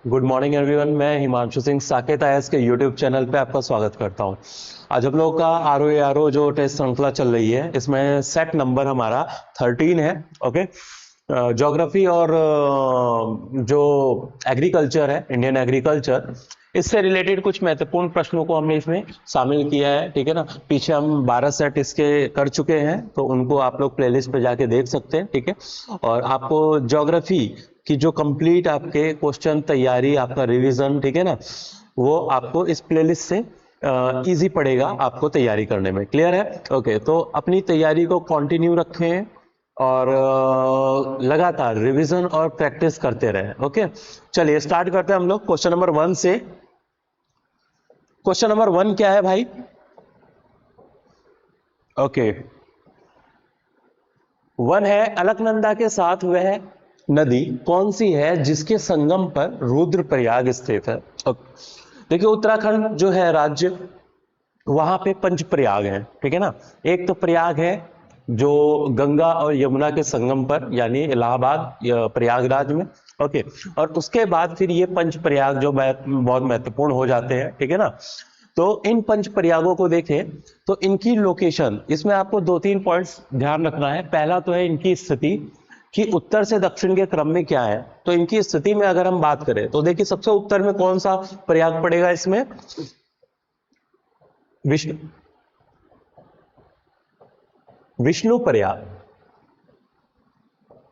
Good morning everyone. मैं Himanshu Singh Saket IAS के YouTube channel पे आपका स्वागत करता हूं। आज हम लोग का आरओ जो टेस्ट श्रृंखला चल रही है, इसमें सेट नंबर हमारा 13 है। ओके, ज्योग्राफी और जो एग्रीकल्चर है, इंडियन एग्रीकल्चर, इससे रिलेटेड कुछ महत्वपूर्ण प्रश्नों को हमने इसमें शामिल किया है। ठीक है ना, पीछे हम 12 सेट इसके कर चुके हैं, तो उनको आप लोग प्लेलिस्ट पे जाके देख सकते हैं। ठीक है, और आपको ज्योग्राफी कि जो कंप्लीट आपके क्वेश्चन तैयारी, आपका रिवीजन, ठीक है ना, वो आपको इस प्लेलिस्ट से इजी पड़ेगा आपको तैयारी करने में। क्लियर है? ओके, तो अपनी तैयारी को कंटिन्यू रखें और लगातार रिवीजन और प्रैक्टिस करते रहें। ओके, चलिए स्टार्ट करते हैं हम लोग क्वेश्चन नंबर 1 से। क्वेश्चन नंबर 1 क्या है भाई? ओके, 1 है, अलकनंदा के साथ वह नदी कौन सी है जिसके संगम पर रुद्रप्रयाग स्थित है? देखिए, उत्तराखंड जो है राज्य, वहां पे पंच प्रयाग हैं। ठीक है ना, एक तो प्रयाग है जो गंगा और यमुना के संगम पर, यानी इलाहाबाद प्रयागराज में। ओके, और उसके बाद फिर ये पंच प्रयाग जो बहुत महत्वपूर्ण हो जाते हैं। ठीक है ना, तो इन पंच प्रयागों को देखें तो इनकी लोकेशन, इसमें आपको 2-3 पॉइंट्स ध्यान रखना है। पहला तो है इनकी स्थिति कि उत्तर से दक्षिण के क्रम में क्या है। तो इनकी स्थिति में अगर हम बात करें तो देखिए, सबसे उत्तर में कौन सा प्रयाग पड़ेगा? इसमें विष्णु प्रयाग।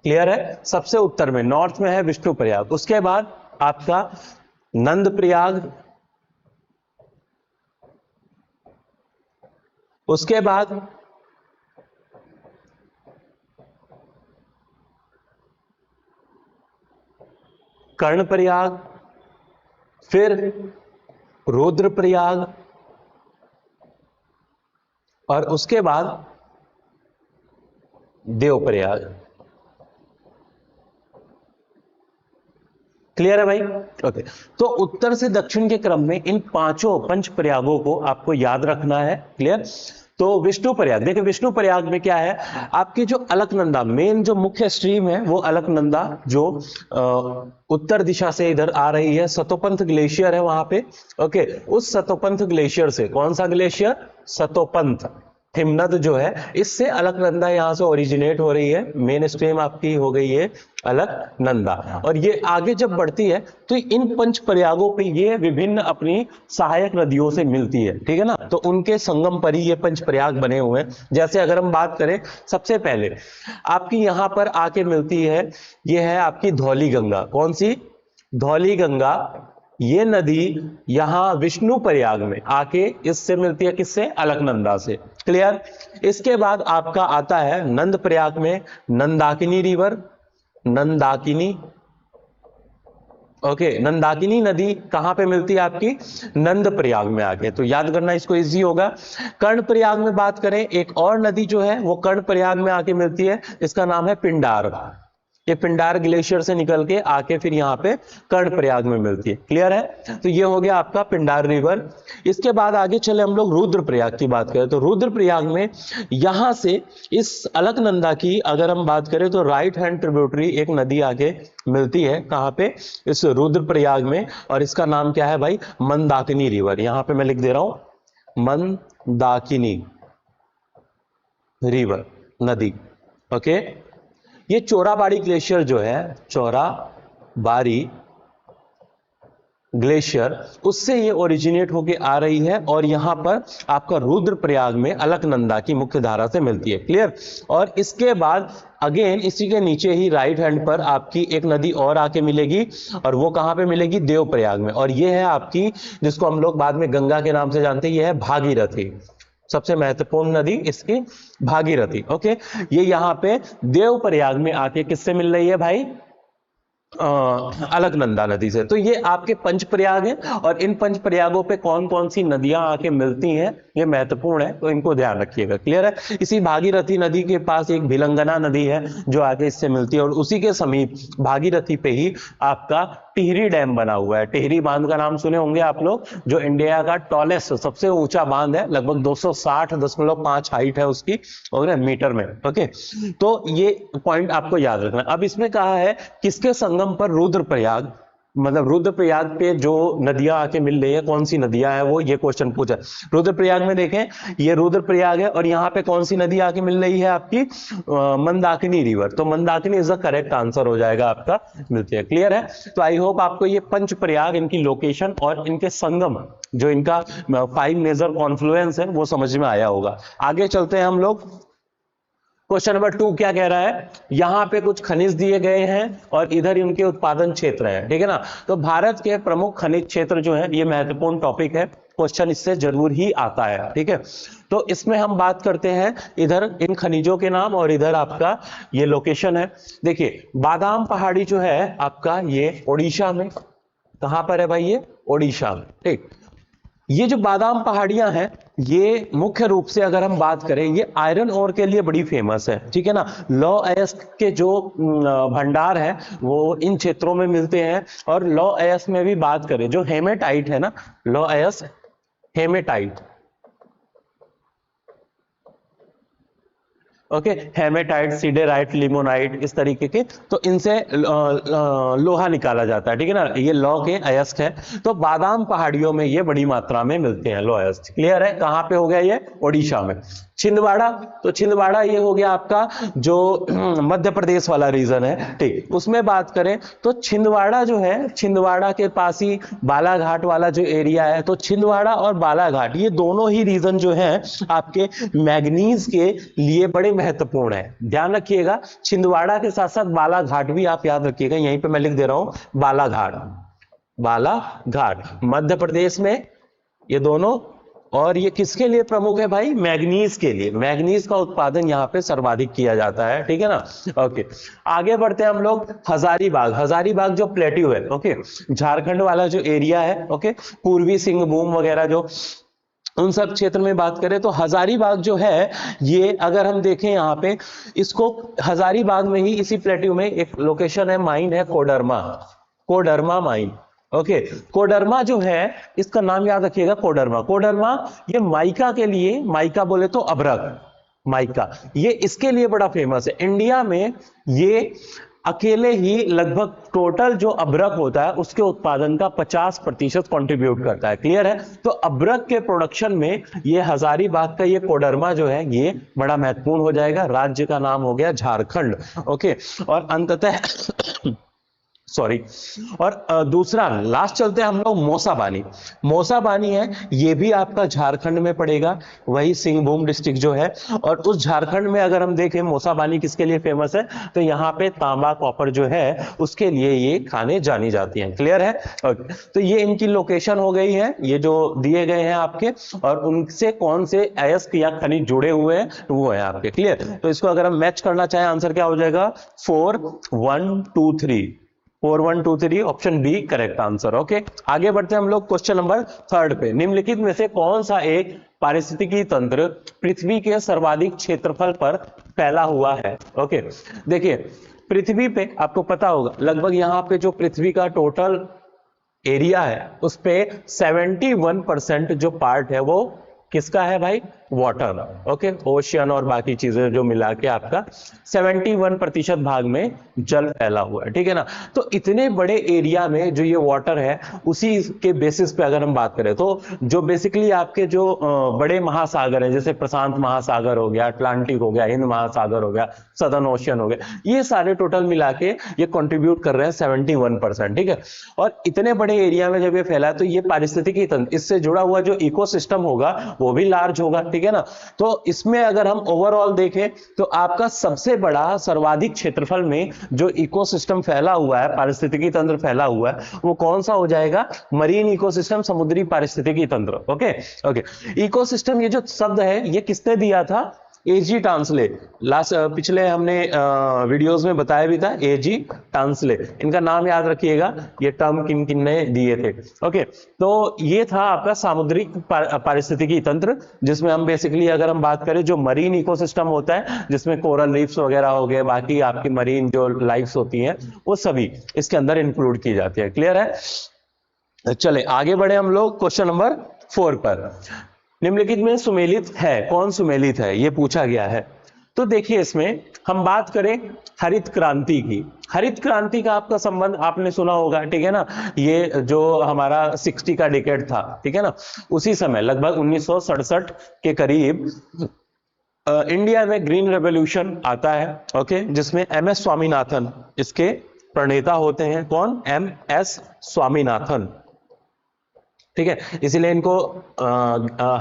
क्लियर है? सबसे उत्तर में, नॉर्थ में है विष्णु प्रयाग। उसके बाद आपका नंद प्रयाग, उसके बाद कर्ण प्रयाग, फिर रुद्र प्रयाग, और उसके बाद देव प्रयाग। क्लियर है भाई? ओके, तो उत्तर से दक्षिण के क्रम में इन पांचों पंच प्रयागों को आपको याद रखना है। क्लियर? तो विष्णु प्रयाग, देखिए विष्णु प्रयाग में क्या है, आपकी जो अलकनंदा, मेन जो मुख्य स्ट्रीम है वो अलकनंदा जो उत्तर दिशा से इधर आ रही है, सतोपंथ ग्लेशियर है वहां पे। ओके, उस सतोपंथ ग्लेशियर से, कौन सा ग्लेशियर? सतोपंथ हिमनद जो है, इससे अलकनंदा यहां से ओरिजिनेट हो रही है। मेन स्ट्रीम आपकी हो गई है अलकनंदा, और ये आगे जब बढ़ती है तो इन पंच प्रयागों पे ये विभिन्न अपनी सहायक नदियों से मिलती है। ठीक है ना, तो उनके संगम पर ही ये पंच प्रयाग बने हुए हैं। जैसे अगर हम बात करें, सबसे पहले आपकी यहां पर आके मिलती है, ये है आपकी धौली गंगा। कौन सी? धौली गंगा। ये नदी यहां विष्णु प्रयाग में आके इससे मिलती है, किससे? अलकनंदा से। क्लियर? इसके बाद आपका आता है नंद प्रयाग में नंदाकिनी रिवर, नंदाकिनी। ओके, नंदाकिनी नदी कहां पे मिलती है? आपकी नंद प्रयाग में आके, तो याद करना इसको इजी होगा। कर्ण प्रयाग में बात करें, एक और नदी जो है वो कर्ण प्रयाग में आके मिलती है, इसका नाम है पिंडार। ये पिंडार ग्लेशियर से निकल के आके फिर यहाँ पे कर्ण प्रयाग में मिलती है। क्लियर है? तो ये हो गया आपका पिंडार रिवर। इसके बाद आगे चले हम लोग रुद्र प्रयाग की बात करें, तो रुद्र प्रयाग में यहां से इस अलकनंदा की अगर हम बात करें तो राइट हैंड ट्रिब्यूटरी एक नदी आगे मिलती है। कहां पे? इस रुद्र प्रयाग में, और इसका नाम क्या है भाई? मंदाकिनी रिवर। यहां पे मैं लिख दे रहा हूं, मंदाकिनी रिवर नदी। ओके, ये चोराबाड़ी ग्लेशियर जो है, चोराबाड़ी ग्लेशियर, उससे ये ओरिजिनेट होके आ रही है, और यहां पर आपका रुद्र प्रयाग में अलकनंदा की मुख्य धारा से मिलती है। क्लियर? और इसके बाद अगेन इसी के नीचे ही राइट हैंड पर आपकी एक नदी और आके मिलेगी, और वो कहां पे मिलेगी? देव प्रयाग में। और ये है आपकी, जिसको हम लोग बाद में गंगा के नाम से जानते हैं, ये है भागीरथी। सबसे महत्वपूर्ण नदी इसकी भागीरथी। ओके, ये यहां पे देव प्रयाग में आके किससे मिल रही है भाई? अलकनंदा नदी से। तो ये आपके पंच प्रयाग हैं, और इन पंच प्रयागों पे कौन कौन सी नदियां आके मिलती हैं ये महत्वपूर्ण है, तो इनको ध्यान रखिएगा। क्लियर है? इसी भागीरथी नदी के पास एक भिलंगना नदी है जो आगे इससे मिलती है, और उसी के समीप भागीरथी पे ही आपका टिहरी डैम बना हुआ है। टिहरी बांध का नाम सुने होंगे आप लोग, जो इंडिया का टॉलेस्ट, सबसे ऊंचा बांध है, लगभग 260.5 हाइट है उसकी, और मीटर में। ओके, तो ये पॉइंट आपको याद रखना। अब इसमें कहा है किसके संगम पर रुद्र प्रयाग मतलब रुद्रप्रयाग पे जो नदियां आके मिल रही है, कौन सी नदियां है वो, ये क्वेश्चन पूछा। रुद्रप्रयाग में देखें ये रुद्रप्रयाग है और यहाँ पे कौन सी नदी आके मिल रही है आपकी, मंदाकिनी रिवर। तो Mandakini is the correct answer हो जाएगा आपका, मिलती है। क्लियर है? तो आई होप आपको ये पंच प्रयाग, इनकी लोकेशन और इनके संगम, जो इनका 5 मेजर कॉन्फ्लुएंस है, वो समझ में आया होगा। आगे चलते हैं हम लोग। क्वेश्चन नंबर 2 क्या कह रहा है, यहां पे कुछ खनिज दिए गए हैं और इधर उनके उत्पादन क्षेत्र हैं, ठीक है ना। तो भारत के प्रमुख खनिज क्षेत्र जो है, ये महत्वपूर्ण टॉपिक है, क्वेश्चन इससे जरूर ही आता है, ठीक है। तो इसमें हम बात करते हैं इधर इन खनिजों के नाम और इधर आपका ये लोकेशन है। देखिए बादाम पहाड़ी जो है आपका, ये ओडिशा में, कहां पर है भाई, ये ओडिशा में, ठीक। ये जो बादाम पहाड़ियां हैं, ये मुख्य रूप से अगर हम बात करें, ये आयरन ओर के लिए बड़ी फेमस है, ठीक है ना। लौ अयस्क के जो भंडार है वो इन क्षेत्रों में मिलते हैं। और लौ अयस्क में भी बात करें, जो हेमेटाइट है ना, लौ अयस्क hematite, okay, hematite, siderite, limonite, इस तरीके के, तो इनसे लोहा निकाला जाता है, ठीक है ना। ये लौ के अयस्क है। तो बादाम पहाड़ियों में ये बड़ी मात्रा में मिलते हैं लौ अयस्क। क्लियर है? कहां पे हो गया ये, ओडिशा में। छिंदवाड़ा, तो छिंदवाड़ा ये हो गया आपका जो मध्य प्रदेश वाला रीजन है, ठीक। उसमें बात करें तो छिंदवाड़ा जो है, छिंदवाड़ा के पास ही बालाघाट वाला जो एरिया है, तो छिंदवाड़ा और बालाघाट ये दोनों ही रीजन जो है आपके मैग्नीज के लिए बड़े महत्वपूर्ण है। ध्यान रखिएगा, छिंदवाड़ा के साथ साथ बालाघाट भी आप याद रखिएगा। यहीं पे मैं लिख दे रहा हूं बालाघाट, बालाघाट मध्य प्रदेश में, ये दोनों। और ये किसके लिए प्रमुख है भाई, मैग्नीज के लिए। मैग्नीज का उत्पादन यहाँ पे सर्वाधिक किया जाता है, ठीक है ना। ओके, आगे बढ़ते हैं हम लोग। हजारीबाग, हजारीबाग जो प्लेट्यू है, ओके, झारखंड वाला जो एरिया है, ओके, पूर्वी सिंहभूम वगैरह जो उन सब क्षेत्र में बात करें, तो हजारीबाग जो है ये अगर हम देखें यहाँ पे, इसको हजारीबाग में ही इसी प्लेट्यू में एक लोकेशन है, माइन है कोडरमा, कोडरमा माइन, ओके। कोडरमा जो है, इसका नाम याद रखिएगा, कोडरमा। कोडरमा ये माइका के लिए, माइका बोले तो अभ्रक, माइका, ये इसके लिए बड़ा फेमस है। इंडिया में ये अकेले ही लगभग टोटल जो अभ्रक होता है उसके उत्पादन का 50% कंट्रीब्यूट करता है। क्लियर है? तो अभ्रक के प्रोडक्शन में ये हजारीबाग का ये कोडरमा जो है ये बड़ा महत्वपूर्ण हो जाएगा। राज्य का नाम हो गया झारखंड, ओके। और अंततः सॉरी, और दूसरा लास्ट चलते हैं हम लोग मौसाबानी। मौसाबानी है, ये भी आपका झारखंड में पड़ेगा, वही सिंहभूम डिस्ट्रिक्ट जो है। और उस झारखंड में अगर हम देखें मौसाबानी किसके लिए फेमस है, तो यहाँ पे तांबा कॉपर जो है उसके लिए ये खाने जानी जाती हैं। क्लियर है? ओके, तो ये इनकी लोकेशन हो गई है, ये जो दिए गए हैं आपके, और उनसे कौन से अयस्क या खनिज जुड़े हुए हैं वो है आपके। क्लियर? तो इसको अगर हम मैच करना चाहें, आंसर क्या हो जाएगा, 4 1 2 3, 4 1 2 3, option B correct answer. Okay, आगे बढ़ते हैं हम लोग क्वेश्चन नंबर 3 पे। निम्नलिखित में से कौन सा एक पारिस्थितिकी तंत्र पृथ्वी के सर्वाधिक क्षेत्रफल पर फैला हुआ है? ओके, देखिए पृथ्वी पे आपको पता होगा लगभग यहाँ पे जो पृथ्वी का टोटल एरिया है उस पे 71% जो पार्ट है वो किसका है भाई, वाटर, ओके, ओशियन और बाकी चीजें जो मिला के आपका 71% भाग में जल फैला हुआ है, ठीक है ना। तो इतने बड़े एरिया में जो ये वाटर है, उसी के बेसिस पे अगर हम बात करें तो जो बेसिकली आपके जो बड़े महासागर हैं, जैसे प्रशांत महासागर हो गया, अटलांटिक हो गया, हिंद महासागर हो गया, सदर्न ओशियन हो गया, ये सारे टोटल मिला के ये कंट्रीब्यूट कर रहे हैं 71%, ठीक है। और इतने बड़े एरिया में जब ये फैला तो ये पारिस्थितिकी तंत्र, इससे जुड़ा हुआ जो इकोसिस्टम होगा वो भी लार्ज होगा, ठीक है ना। तो इसमें अगर हम ओवरऑल देखें तो आपका सबसे बड़ा सर्वाधिक क्षेत्रफल में जो इकोसिस्टम फैला हुआ है, पारिस्थितिकी तंत्र फैला हुआ है, वो कौन सा हो जाएगा, मरीन इकोसिस्टम, समुद्री पारिस्थितिकी तंत्र। ओके ओके, इकोसिस्टम ये जो शब्द है ये किसने दिया था, एजी टांसले। लास्ट पिछले हमने वीडियोस में बताया भी था, एजी टांसले, इनका नाम याद रखिएगा, ये टर्म किन किन ने दिए थे। ओके, तो ये था आपका सामुद्रिक पारिस्थितिकी तंत्र, जिसमें हम बेसिकली अगर हम बात करें जो मरीन इकोसिस्टम होता है, जिसमें कोरल रीफ्स वगैरह हो गए, बाकी आपकी मरीन जो लाइफ्स होती हैं वो सभी इसके अंदर इंक्लूड की जाती है। क्लियर है? चले आगे बढ़े हम लोग क्वेश्चन नंबर 4 पर। निम्नलिखित में सुमेलित है, कौन सुमेलित है ये पूछा गया है। तो देखिए इसमें हम बात करें हरित क्रांति की। हरित क्रांति का आपका संबंध आपने सुना होगा, ठीक है ना, ये जो हमारा 60 का डिकेड था, ठीक है ना, उसी समय लगभग 1967 के करीब इंडिया में ग्रीन रेवोल्यूशन आता है, ओके, जिसमें MS स्वामीनाथन इसके प्रणेता होते हैं। कौन? MS स्वामीनाथन, ठीक है, इसीलिए इनको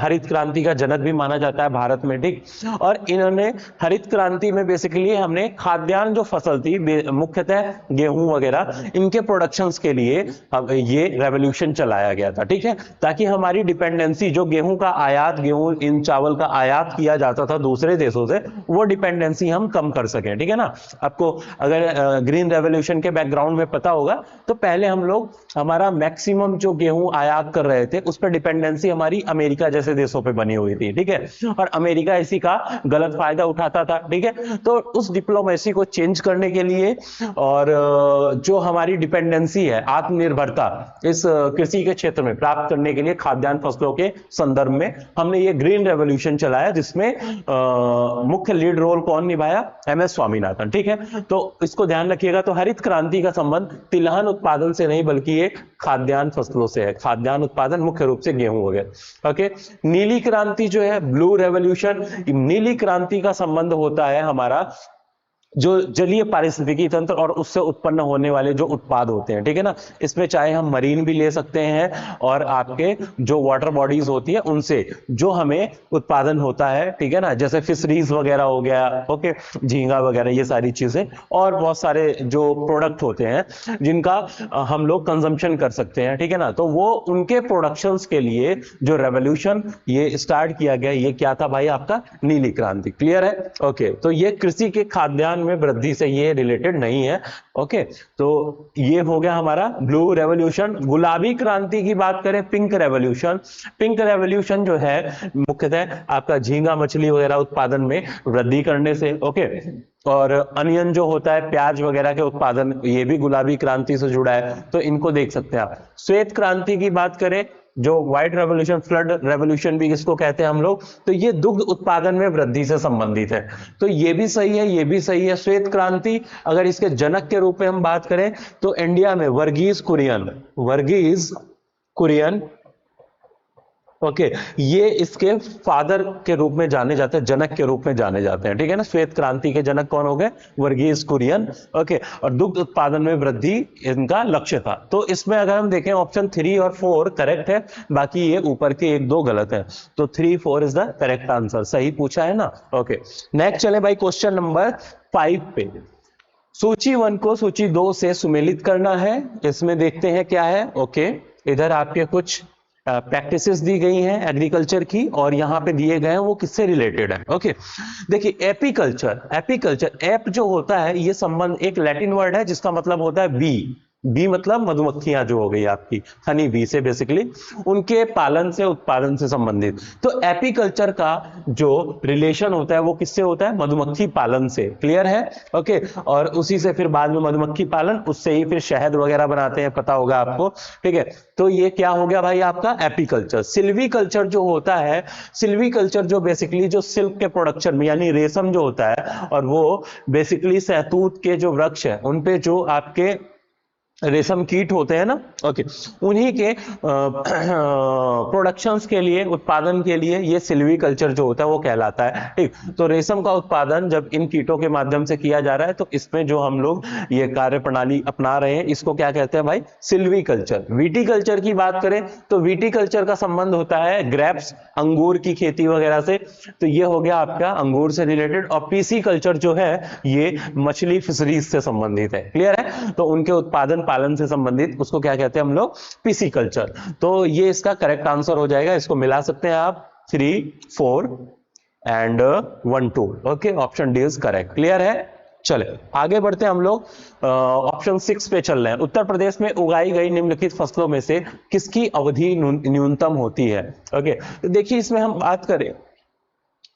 हरित क्रांति का जनक भी माना जाता है भारत में, ठीक। और इन्होंने हरित क्रांति में बेसिकली हमने खाद्यान्न जो फसल थी, मुख्यतः गेहूं वगैरह, इनके प्रोडक्शंस के लिए ये रेवोल्यूशन चलाया गया था, ठीक है, ताकि हमारी डिपेंडेंसी जो गेहूं का आयात, गेहूं इन चावल का आयात किया जाता था दूसरे देशों से, वो डिपेंडेंसी हम कम कर सकें, ठीक है ना। आपको अगर ग्रीन रेवोल्यूशन के बैकग्राउंड में पता होगा तो पहले हम लोग हमारा मैक्सिमम जो गेहूं आयात कर रहे थे उस पर डिपेंडेंसी हमारी अमेरिका जैसे देशों पे बनी हुई थी, ठीक है, और अमेरिका इसी का गलत फायदा उठाता था, ठीक है। तो उस डिप्लोमेसी को चेंज करने के लिए और जो हमारी डिपेंडेंसी है, आत्मनिर्भरता इस कृषि के क्षेत्र में प्राप्त करने के लिए खाद्यान्न फसलों के संदर्भ में हमने ये ग्रीन रेवोल्यूशन चलाया, जिसमें मुख्य लीड रोल कौन निभाया? MS स्वामीनाथन, ठीक है। तो इसको ध्यान रखिएगा। तो हरित क्रांति का संबंध तिलहन उत्पादन से नहीं बल्कि ये खाद्यान्न फसलों से है, खाद्यान्न उत्पादन मुख्य रूप से गेहूं वगैरह, ओके। नीली क्रांति जो है, ब्लू रेवोल्यूशन, नीली क्रांति का संबंध होता है हमारा जो जलीय पारिस्थितिकी तंत्र और उससे उत्पन्न होने वाले जो उत्पाद होते हैं, ठीक है ना। इसमें चाहे हम मरीन भी ले सकते हैं और आपके जो वाटर बॉडीज होती है उनसे जो हमें उत्पादन होता है, ठीक है ना, जैसे फिशरीज वगैरह हो गया, ओके, झींगा वगैरह, ये सारी चीजें और बहुत सारे जो प्रोडक्ट होते हैं जिनका हम लोग कंजम्पशन कर सकते हैं, ठीक है ना। तो वो उनके प्रोडक्शंस के लिए जो रेवोल्यूशन ये स्टार्ट किया गया, ये क्या था भाई? आपका नीली क्रांति। क्लियर है? ओके। तो ये कृषि के खाद्यान्न में वृद्धि से ये रिलेटेड नहीं है, ओके। तो ये हो गया हमारा ब्लू रेवोल्यूशन। गुलाबी क्रांति की बात करें, पिंक रेवोल्यूशन। पिंक रेवोल्यूशन जो है मुख्यतः आपका झींगा मछली वगैरह उत्पादन में वृद्धि करने से, ओके। और अनियन जो होता है, प्याज वगैरह के उत्पादन, ये भी गुलाबी क्रांति से जुड़ा है, तो इनको देख सकते हैं आप। श्वेत क्रांति की बात करें, जो व्हाइट रेवोल्यूशन, फ्लड रेवोल्यूशन भी इसको कहते हैं हम लोग, तो ये दुग्ध उत्पादन में वृद्धि से संबंधित है। तो ये भी सही है, ये भी सही है। श्वेत क्रांति अगर इसके जनक के रूप में हम बात करें तो इंडिया में वर्गीज कुरियन, ओके, ये इसके फादर के रूप में जाने जाते हैं, जनक के रूप में जाने जाते हैं, ठीक है ना। श्वेत क्रांति के जनक कौन हो गए? वर्गीज कुरियन, ओके। और दुग्ध उत्पादन में वृद्धि इनका लक्ष्य था। तो इसमें अगर हम देखें ऑप्शन 3 और 4 करेक्ट है, बाकी ये ऊपर के 1-2 गलत है। तो 3, 4 इज द करेक्ट आंसर। सही पूछा है ना, ओके। नेक्स्ट चले भाई क्वेश्चन नंबर 5 पे। सूची 1 को सूची 2 से सुमेलित करना है। इसमें देखते हैं क्या है, ओके। इधर आपके कुछ प्रैक्टिसेस दी गई हैं एग्रीकल्चर की और यहां पे दिए गए हैं वो किससे रिलेटेड है, ओके। देखिए एपीकल्चर, एप जो होता है ये संबंध एक लैटिन वर्ड है जिसका मतलब होता है बी मतलब मधुमक्खियां जो हो गई आपकी, हनी बी से बेसिकली उनके पालन से, उत्पादन से संबंधित। तो एपीकल्चर का जो रिलेशन होता है वो किससे होता है? मधुमक्खी पालन से। क्लियर है, ओके। और उसी से फिर बाद में मधुमक्खी पालन, उससे ही फिर शहद वगैरह बनाते हैं, पता होगा आपको, ठीक है। तो ये क्या हो गया भाई आपका एपीकल्चर। सिल्वीकल्चर जो होता है, सिल्वीकल्चर जो बेसिकली जो सिल्क के प्रोडक्शन में, यानी रेशम जो होता है, और वो बेसिकली सहतूत के जो वृक्ष है उन पे जो आपके रेशम कीट होते हैं ना, ओके, उन्हीं के प्रोडक्शंस के लिए, उत्पादन के लिए ये सिल्वीकल्चर जो होता है वो कहलाता है, ठीक। तो रेशम का उत्पादन जब इन कीटों के माध्यम से किया जा रहा है तो इसमें जो हम लोग ये कार्य प्रणाली अपना रहे हैं इसको क्या कहते हैं भाई? सिल्वीकल्चर। विटीकल्चर की बात करें तो विटीकल्चर का संबंध होता है ग्रेप्स, अंगूर की खेती वगैरह से, तो ये हो गया आपका अंगूर से रिलेटेड। और पीसी कल्चर जो है ये मछली फिशरीज से संबंधित है। क्लियर है? तो उनके उत्पादन पालन से संबंधित उसको क्या कहते हैं हम लोग? PC culture. तो ये इसका करेक्ट आंसर हो जाएगा। इसको मिला सकते हैं आप 3, 4 and 1, 2, okay. Option D is correct. Clear है? चले आगे बढ़ते हैं हम लोग। ऑप्शन 6 पे चल रहे हैं। उत्तर प्रदेश में उगाई गई निम्नलिखित फसलों में से किसकी अवधि न्यूनतम होती है? ओके, तो देखिए इसमें हम बात करें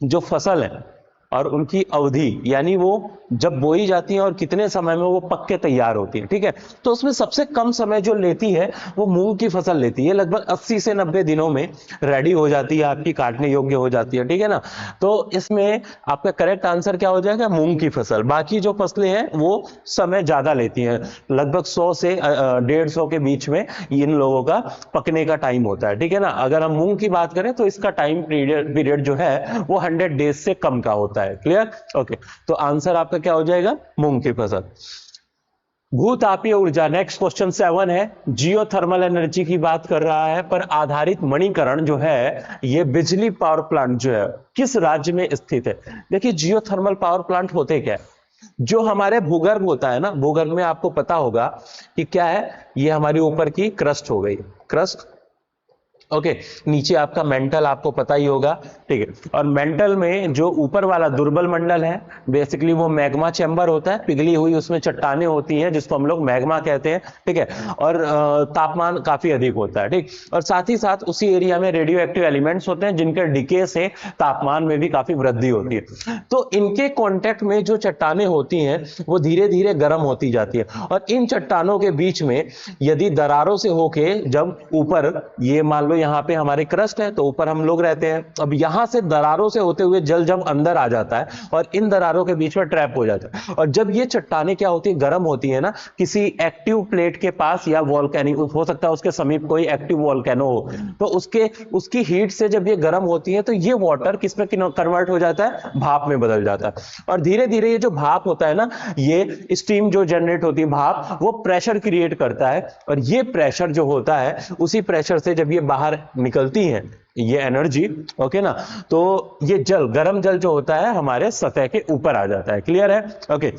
जो फसल है और उनकी अवधि, यानी वो जब बोई जाती है और कितने समय में वो पक के तैयार होती है, ठीक है। तो उसमें सबसे कम समय जो लेती है वो मूंग की फसल लेती है, लगभग 80 से 90 दिनों में रेडी हो जाती है, आपकी काटने योग्य हो जाती है, ठीक है ना। तो इसमें आपका करेक्ट आंसर क्या हो जाएगा, मूंग की फसल। बाकी जो फसलें हैं वो समय ज्यादा लेती हैं, लगभग 100 से 150 के बीच में इन लोगों का पकने का टाइम होता है, ठीक है ना। अगर हम मूंग की बात करें तो इसका टाइम पीरियड जो है वो 100 डेज से कम का होता है। Clear, okay. तो आंसर आपका क्या हो जाएगा, मूंग की फसल। भूतापीय ऊर्जा, नेक्स्ट क्वेश्चन 7 है, जियोथर्मल एनर्जी की बात कर रहा है, पर आधारित मणिकरण जो है ये बिजली पावर प्लांट जो है किस राज्य में स्थित है। देखिए जियोथर्मल पावर प्लांट होते क्या है, जो हमारे भूगर्भ होता है ना, भूगर्भ में आपको पता होगा कि क्या है, ये हमारी ऊपर की क्रस्ट हो गई, क्रस्ट, ओके। नीचे आपका मेंटल आपको पता ही होगा, ठीक है। और मेंटल में जो ऊपर वाला दुर्बल मंडल है, बेसिकली वो मैग्मा चैम्बर होता है, पिघली हुई उसमें चट्टानें होती हैं जिसको हम लोग मैग्मा कहते हैं, ठीक है। और तापमान काफी अधिक होता है, ठीक। और साथ ही साथ उसी एरिया में रेडियो एक्टिव एलिमेंट्स होते हैं जिनके डिके से तापमान में भी काफी वृद्धि होती है। तो इनके कॉन्टेक्ट में जो चट्टानें होती हैं वो धीरे धीरे गर्म होती जाती है, और इन चट्टानों के बीच में यदि दरारों से होके जब ऊपर, ये मान लो यहाँ पे हमारे क्रस्ट है तो ऊपर हम लोग रहते हैं, अब यहां से दरारों से होते हुए जल जब अंदर आ जाता है और इन दरारों के बीच में ट्रैप हो जाता है, और जब ये चट्टानें क्या होती है, गर्म होती है ना, किसी एक्टिव प्लेट के पास या वॉल्केनिक हो सकता है उसके समीप कोई एक्टिव वॉल्केनो हो, तो उसकी हीट से जब ये गर्म होती है तो ये वाटर किस में कन्वर्ट हो जाता है, भाप में बदल जाता है। और धीरे धीरे ये जो भाप होता है ना, ये स्टीम जो जनरेट होती है, भाप, वो प्रेशर क्रिएट करता है, और ये प्रेशर जो होता है उसी प्रेशर से जब ये बाहर निकलती है ये एनर्जी, ओके ना, तो ये जल, गर्म जल जो होता है हमारे सतह के ऊपर आ जाता है। क्लियर है, ओके।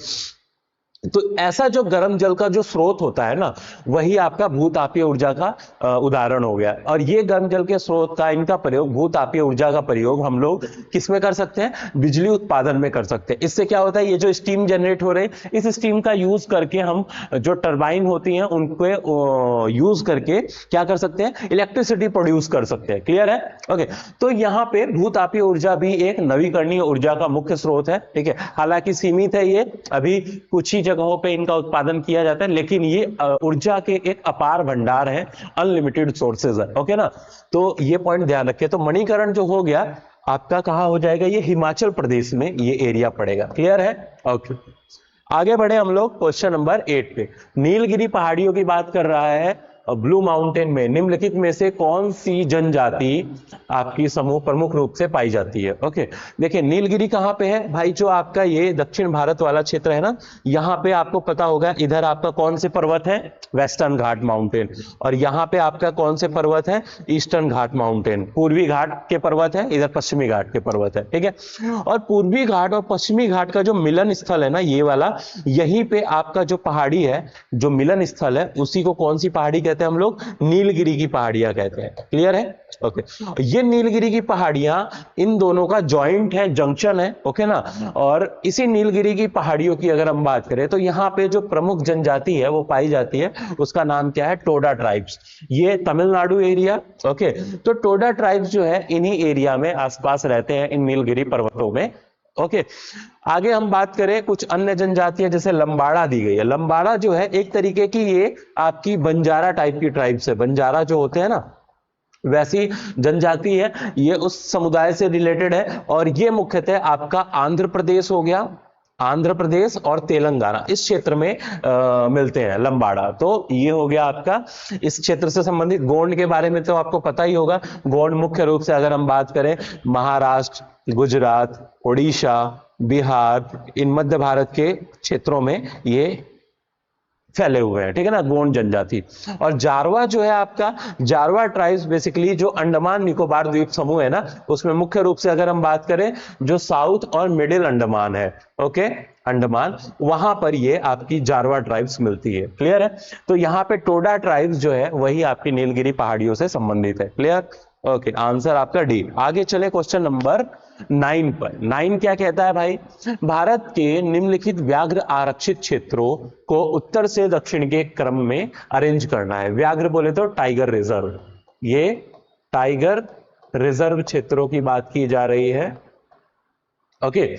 तो ऐसा जो गर्म जल का जो स्रोत होता है ना, वही आपका भूतापीय ऊर्जा का उदाहरण हो गया। और ये गर्म जल के स्रोत का, इनका प्रयोग, भूतापीय ऊर्जा का प्रयोग हम लोग किस में कर सकते हैं, बिजली उत्पादन में कर सकते हैं। इससे क्या होता है, ये जो स्टीम जनरेट हो रही है, इस स्टीम का यूज करके हम जो टरबाइन होती हैं उनको यूज करके क्या कर सकते हैं, इलेक्ट्रिसिटी प्रोड्यूस कर सकते हैं। क्लियर है, ओके। तो यहाँ पे भूतापीय ऊर्जा भी एक नवीकरणीय ऊर्जा का मुख्य स्रोत है, ठीक है। हालांकि सीमित है ये, अभी कुछ ही जगहों पे इनका उत्पादन किया जाता है, लेकिन ये ऊर्जा के एक अपार भंडार है, अनलिमिटेड सोर्सेज है, ओके ना। तो ये पॉइंट ध्यान रखिए। तो मणिकरण जो हो गया आपका, कहां हो जाएगा, ये हिमाचल प्रदेश में ये एरिया पड़ेगा। क्लियर है, ओके। आगे बढ़े हम लोग क्वेश्चन नंबर 8 पे। नीलगिरी पहाड़ियों की बात कर रहा है, ब्लू माउंटेन में निम्नलिखित में से कौन सी जनजाति आपकी समूह प्रमुख रूप से पाई जाती है। ओके, देखिए नीलगिरी कहां पे है भाई, जो आपका ये दक्षिण भारत वाला क्षेत्र है ना, यहां पे आपको पता होगा, इधर आपका कौन से पर्वत है, वेस्टर्न घाट माउंटेन, और यहां पे आपका कौन से पर्वत है, ईस्टर्न घाट माउंटेन। पूर्वी घाट के पर्वत है, इधर पश्चिमी घाट के पर्वत है, ठीक है। और पूर्वी घाट और पश्चिमी घाट का जो मिलन स्थल है ना, ये वाला, यहीं पे आपका जो पहाड़ी है, जो मिलन स्थल है, उसी को कौन सी पहाड़ी कहते हैं हम लोग, नीलगिरी की पहाड़ियां कहते हैं। क्लियर है, ओके। ये नीलगिरी की पहाड़ियां इन दोनों का जॉइंट है, जंक्शन है, ओके ना। और इसी नीलगिरी की पहाड़ियों की अगर हम बात करें तो यहां पे जो प्रमुख जनजाति है वो पाई जाती है, उसका नाम क्या है, टोडा ट्राइब्स। ये तमिलनाडु एरिया, ओके। तो टोडा ट्राइब्स जो है इन्हीं एरिया में आसपास रहते हैं, इन नीलगिरी पर्वतों में, ओके। आगे हम बात करें कुछ अन्य जनजातियां, जैसे लंबाड़ा दी गई है। लंबाड़ा जो है एक तरीके की ये आपकी बंजारा टाइप की ट्राइब्स है, बंजारा जो होते हैं ना, वैसी जनजाति है, ये उस समुदाय से रिलेटेड है। और ये मुख्यतः आपका आंध्र प्रदेश हो गया, आंध्र प्रदेश और तेलंगाना, इस क्षेत्र में मिलते हैं लंबाड़ा। तो ये हो गया आपका इस क्षेत्र से संबंधित। गोंड के बारे में तो आपको पता ही होगा। गोंड मुख्य रूप से अगर हम बात करें, महाराष्ट्र, गुजरात, उड़ीसा, बिहार, इन मध्य भारत के क्षेत्रों में ये फैले हुए हैं, ठीक है ना, गोंड जनजाति। और जारवा जो है आपका, जारवा ट्राइब्स बेसिकली जो अंडमान निकोबार द्वीप समूह है ना, उसमें मुख्य रूप से अगर हम बात करें, जो साउथ और मिडिल अंडमान है, ओके, अंडमान, वहां पर ये आपकी जारवा ट्राइब्स मिलती है। क्लियर है। तो यहाँ पे टोडा ट्राइब्स जो है वही आपकी नीलगिरी पहाड़ियों से संबंधित है। Clear, okay. आंसर आपका डी। आगे चले क्वेश्चन नंबर 9 पर। 9 क्या कहता है भाई, भारत के निम्नलिखित व्याघ्र आरक्षित क्षेत्रों को उत्तर से दक्षिण के क्रम में अरेंज करना है। व्याघ्र बोले तो टाइगर रिजर्व, ये टाइगर रिजर्व क्षेत्रों की बात की जा रही है, ओके,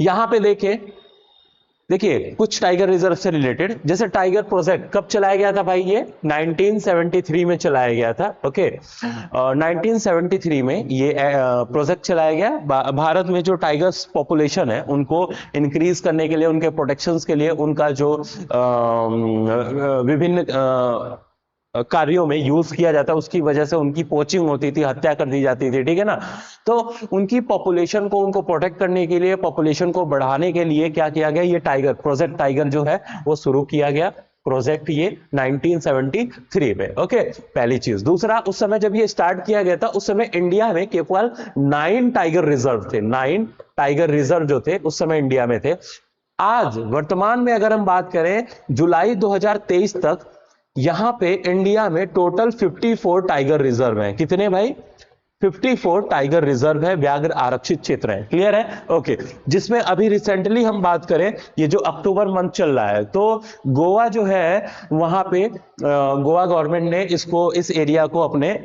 यहां पे देखिए कुछ टाइगर रिजर्व से रिलेटेड, जैसे टाइगर प्रोजेक्ट कब चलाया गया था भाई, ये 1973 में चलाया गया था। ओके, 1973 में ये प्रोजेक्ट चलाया गया। भारत में जो टाइगर्स पॉपुलेशन है उनको इंक्रीज करने के लिए, उनके प्रोटेक्शंस के लिए, उनका जो विभिन्न कार्यों में यूज किया जाता है, उसकी वजह से उनकी पोचिंग होती थी, हत्या कर दी जाती थी, ठीक है ना। तो उनकी पॉपुलेशन को, उनको प्रोटेक्ट करने के लिए, पॉपुलेशन को बढ़ाने के लिए क्या किया गया, ये टाइगर प्रोजेक्ट टाइगर जो है वो शुरू किया गया, प्रोजेक्ट ये 1973 में। ओके, पहली चीज। दूसरा, उस समय जब ये स्टार्ट किया गया था उस समय इंडिया में केवल 9 टाइगर रिजर्व थे, 9 टाइगर रिजर्व जो थे उस समय इंडिया में थे। आज वर्तमान में अगर हम बात करें जुलाई 2023 तक, यहां पे इंडिया में टोटल 54 टाइगर रिजर्व हैं। कितने भाई? 54 टाइगर रिजर्व है, व्याघ्र आरक्षित क्षेत्र है। क्लियर है? ओके, जिसमें अभी रिसेंटली हम बात करें, ये जो अक्टूबर मंथ चल रहा है, तो गोवा जो है वहां पे गोवा गवर्नमेंट ने इसको, इस एरिया को अपने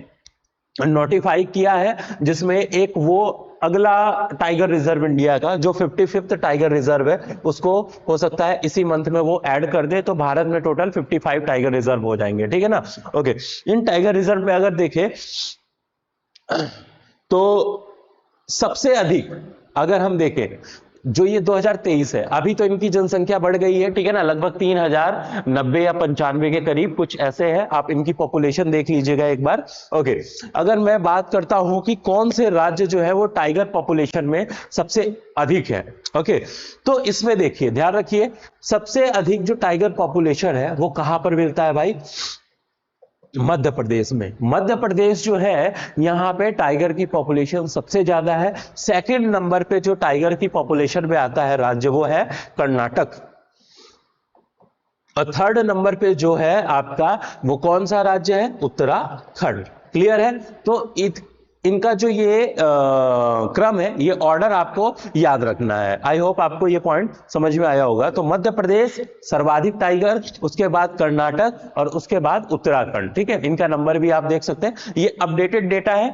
नोटिफाई किया है, जिसमें एक वो अगला टाइगर रिजर्व इंडिया का जो 55th टाइगर रिजर्व है, उसको हो सकता है इसी मंथ में वो ऐड कर दे, तो भारत में टोटल 55 टाइगर रिजर्व हो जाएंगे, ठीक है ना। ओके, इन टाइगर रिजर्व में अगर देखें तो सबसे अधिक अगर हम देखें जो ये 2023 है, अभी तो इनकी जनसंख्या बढ़ गई है, ठीक है ना, लगभग 3090 या 95 के करीब कुछ ऐसे है। आप इनकी पॉपुलेशन देख लीजिएगा एक बार। ओके, अगर मैं बात करता हूं कि कौन से राज्य जो है वो टाइगर पॉपुलेशन में सबसे अधिक है, ओके, तो इसमें देखिए, ध्यान रखिए, सबसे अधिक जो टाइगर पॉपुलेशन है वो कहां पर मिलता है भाई? मध्य प्रदेश में। मध्य प्रदेश जो है यहां पे टाइगर की पॉपुलेशन सबसे ज्यादा है। सेकंड नंबर पे जो टाइगर की पॉपुलेशन में आता है राज्य वो है कर्नाटक, और थर्ड नंबर पे जो है आपका वो कौन सा राज्य है? उत्तराखंड। क्लियर है? तो इनका जो ये क्रम है, ये ऑर्डर आपको याद रखना है। आई होप आपको ये पॉइंट समझ में आया होगा। तो मध्य प्रदेश सर्वाधिक टाइगर, उसके बाद कर्नाटक और उसके बाद उत्तराखंड, ठीक है। इनका नंबर भी आप देख सकते हैं। ये अपडेटेड डेटा है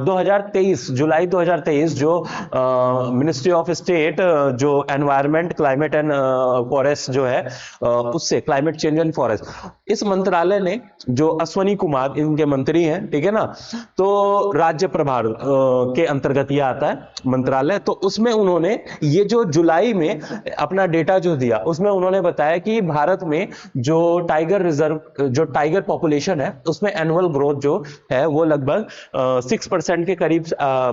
2023, जुलाई 2023, जो मिनिस्ट्री ऑफ स्टेट जो एनवायरमेंट, क्लाइमेट एंड फॉरेस्ट जो है उससे, क्लाइमेट चेंज एंड फॉरेस्ट, इस मंत्रालय ने, जो अश्वनी कुमार इनके मंत्री हैं, ठीक है ना, तो राज्य प्रभार के अंतर्गत यह आता है मंत्रालय। तो उसमें उन्होंने ये जो जुलाई में अपना डेटा जो दिया, उसमें उन्होंने बताया कि भारत में जो टाइगर रिजर्व, जो टाइगर पॉपुलेशन है, उसमें एनुअल ग्रोथ जो है वो लगभग 6% के करीब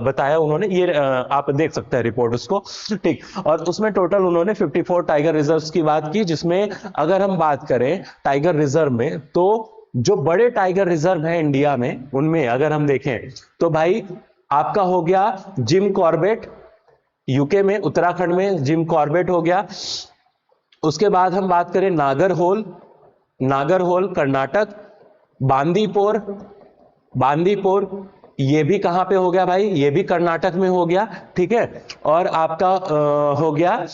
बताया उन्होंने। ये आप देख सकते हैं रिपोर्ट उसको, ठीक। और उसमें टोटल उन्होंने 54 टाइगर रिजर्व्स की बात की, जिसमें अगर हम बात करें टाइगर रिजर्व में, तो जो बड़े टाइगर रिजर्व हैं इंडिया में, उनमें अगर हम देखें तो भाई आपका हो गया जिम कॉर्बेट, यूके में, उत्तराखंड में जिम कॉर्बेट हो गया। उसके बाद हम बात करें नागरहोल, नागरहोल कर्नाटक, बांदीपुर ये भी कहां पे हो गया भाई? ये भी कर्नाटक में हो गया, ठीक है। और आपका हो गया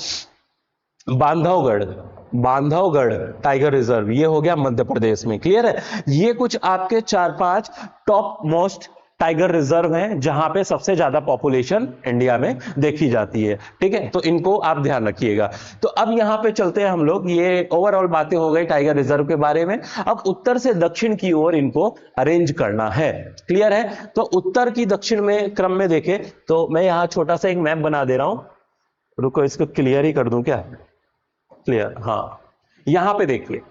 बांधवगढ़ टाइगर रिजर्व, ये हो गया मध्य प्रदेश में। क्लियर है? ये कुछ आपके 4-5 टॉप मोस्ट टाइगर रिजर्व हैं जहां पे सबसे ज्यादा पॉपुलेशन इंडिया में देखी जाती है, ठीक है। तो इनको आप ध्यान रखिएगा। तो अब यहां पे चलते हैं हम लोग, ये ओवरऑल बातें हो गई टाइगर रिजर्व के बारे में। अब उत्तर से दक्षिण की ओर इनको अरेंज करना है। क्लियर है? तो उत्तर की दक्षिण में क्रम में देखें तो मैं यहां छोटा सा एक मैप बना दे रहा हूं, रुको इसको क्लियर ही कर दूं क्या? क्लियर, हाँ। यहां पे देखिए,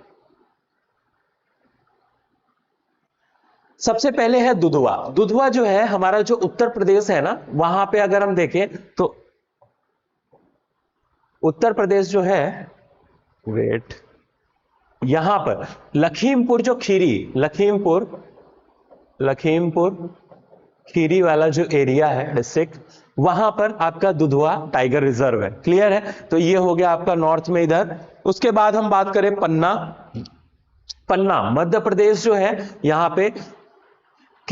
सबसे पहले है दुधवा। दुधवा जो है हमारा जो उत्तर प्रदेश है ना, वहां पे अगर हम देखें तो उत्तर प्रदेश जो है, वेट, यहां पर लखीमपुर जो खीरी, लखीमपुर खीरी वाला जो एरिया है डिस्ट्रिक्ट, वहां पर आपका दुधवा टाइगर रिजर्व है। क्लियर है? तो ये हो गया आपका नॉर्थ में इधर। उसके बाद हम बात करें पन्ना मध्य प्रदेश जो है, यहां पे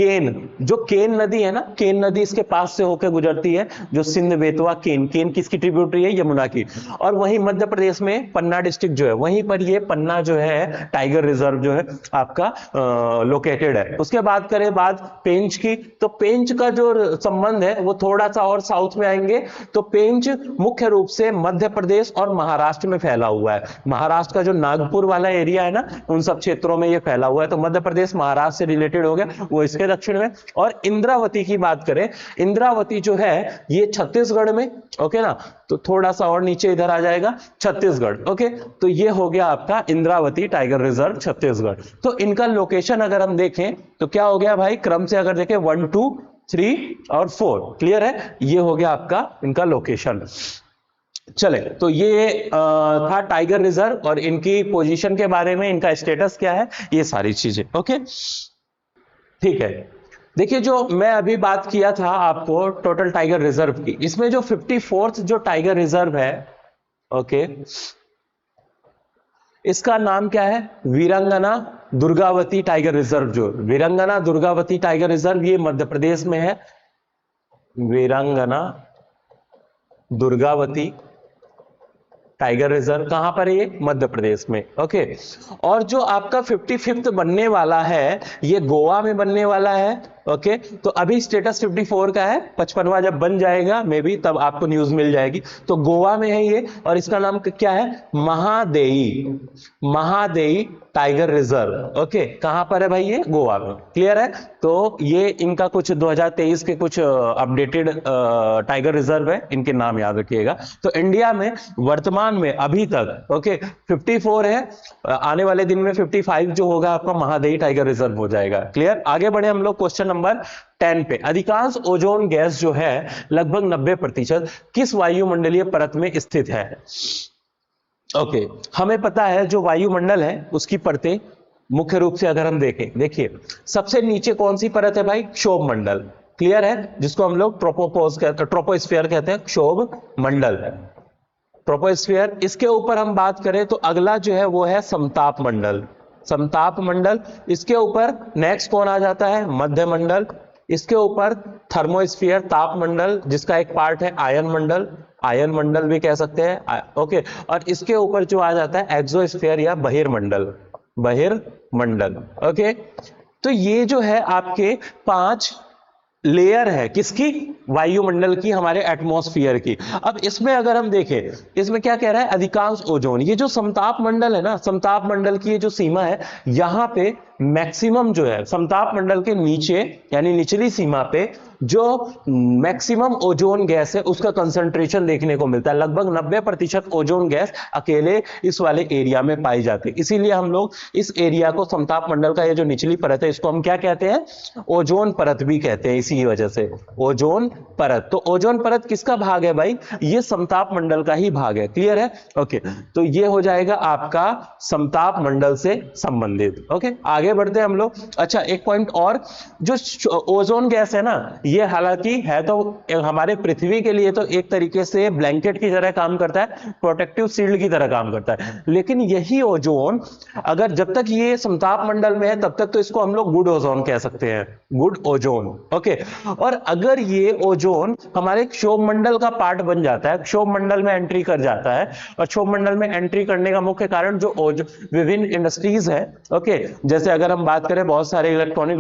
जो केन नदी है ना, केन नदी इसके पास से होकर गुजरती है, जो सिंध बेतवा केन, केन किसकी ट्रिब्यूटरी है, यमुना की। और वहीं मध्य प्रदेश में पन्ना डिस्ट्रिक्ट जो है, वहीं पर ये पन्ना जो है टाइगर रिजर्व जो है आपका लोकेटेड है। उसके बाद करें बात पेंच की, तो पेंच का जो संबंध है वो थोड़ा सा और साउथ में आएंगे, तो पेंच मुख्य रूप से मध्य प्रदेश और महाराष्ट्र में फैला हुआ है। महाराष्ट्र का जो नागपुर वाला एरिया है ना, उन सब क्षेत्रों में ये फैला हुआ है, तो मध्य प्रदेश महाराष्ट्र से रिलेटेड हो गया, वो इसके दक्षिण में। और इंद्रावती की बात करें, इंद्रावती जो है ये छत्तीसगढ़ में, ओके ना, तो थोड़ा सा और नीचे इधर आ जाएगा छत्तीसगढ़, ओके। तो ये हो गया आपका इंद्रावती टाइगर रिजर्व छत्तीसगढ़। तो इनका लोकेशन अगर हम देखें तो क्या हो गया भाई, क्रम से अगर देखें 1 2 3 और 4, क्लियर है, ये हो गया आपका इनका लोकेशन। चले, तो ये था टाइगर रिजर्व और इनकी पोजीशन के बारे में, इनका स्टेटस क्या है, ये सारी चीजें, ओके ठीक है। देखिए जो मैं अभी बात किया था आपको टोटल टाइगर रिजर्व की, इसमें जो 54th जो टाइगर रिजर्व है, ओके, इसका नाम क्या है, वीरांगना दुर्गावती टाइगर रिजर्व। जो वीरांगना दुर्गावती टाइगर रिजर्व ये मध्य प्रदेश में है, वीरांगना दुर्गावती टाइगर रिजर्व कहां पर है, ये मध्य प्रदेश में, ओके। और जो आपका 55th बनने वाला है, ये गोवा में बनने वाला है, ओके। तो अभी स्टेटस 54 का है, 55वां जब बन जाएगा मे बी तब आपको न्यूज मिल जाएगी। तो गोवा में है ये, और इसका नाम क्या है, Mahadei, Mahadei tiger reserve, okay. कहां पर है भाई, ये गोवा में, क्लियर है। तो ये इनका कुछ 2023 के कुछ अपडेटेड टाइगर रिजर्व है, इनके नाम याद रखिएगा। तो इंडिया में वर्तमान में अभी तक, ओके, 54 है, आने वाले दिन में 55 जो होगा आपका महादेई टाइगर रिजर्व हो जाएगा, क्लियर। आगे बढ़े हम लोग क्वेश्चन नंबर 10 पे। अधिकांश ओजोन गैस जो है लगभग 90% किस वायुमंडलीय परत में स्थित है, ओके। हमें पता है जो वायुमंडल है उसकी परतें मुख्य रूप से अगर हम देखें, देखिए सबसे नीचे कौन सी परत है भाई, क्षोभ मंडल, क्लियर है, जिसको हम लोग ट्रोपोस्फियर कहते हैं, क्षोभ मंडल है, ट्रोपोस्फियर। इसके ऊपर हम बात करें तो अगला जो है वो है समताप मंडल, समताप मंडल। इसके ऊपर नेक्स्ट कौन आ जाता है, मध्य मंडल। इसके ऊपर थर्मोस्फियर ताप मंडल, जिसका एक पार्ट है आयन मंडल, आयन मंडल भी कह सकते हैं, ओके। और इसके ऊपर जो आ जाता है एक्सोस्फीयर या बहिर्मंडल, बहिर्मंडल, ओके। तो ये जो है आपके 5 लेयर है किसकी, वायुमंडल की, हमारे एटमॉस्फेयर की। अब इसमें अगर हम देखें, इसमें क्या कह रहा है, अधिकांश ओजोन, ये जो समताप मंडल है ना, समताप मंडल की ये जो सीमा है, यहां पे मैक्सिमम जो है समताप मंडल के नीचे यानी निचली सीमा पे जो मैक्सिमम ओजोन गैस है उसका कंसंट्रेशन देखने को मिलता है। लगभग 90% ओजोन गैस अकेले इस वाले एरिया में पाई जाती है। इसीलिए हम लोग इस एरिया को, समताप मंडल का ये जो निचली परत है, इसको हम क्या कहते हैं, ओजोन परत भी कहते हैं, इसी वजह से ओजोन परत। तो ओजोन परत किसका भाग है भाई, ये समताप मंडल का ही भाग है, क्लियर है, ओके। तो ये हो जाएगा आपका समताप मंडल से संबंधित, ओके। आगे बढ़ते हैं हम लोग। अच्छा एक पॉइंट और, जो ओजोन गैस है ना, ये हालांकि है तो हमारे पृथ्वी के लिए तो एक तरीके से ब्लैंकेट की तरह काम करता है, प्रोटेक्टिव शील्ड की तरह काम करता है, लेकिन यही ओजोन अगर जब तक ये समताप मंडल में है तब तक तो इसको हम लोग गुड ओजोन कह सकते हैं, गुड ओजोन, ओके। और अगर ये ओजोन हमारे क्षोभ मंडल का पार्ट बन जाता है, क्षोभ मंडल में एंट्री कर जाता है, और क्षोभ मंडल में एंट्री करने का मुख्य कारण जो विभिन्न इंडस्ट्रीज है, ओके, जैसे अगर हम बात करें बहुत सारे इलेक्ट्रॉनिक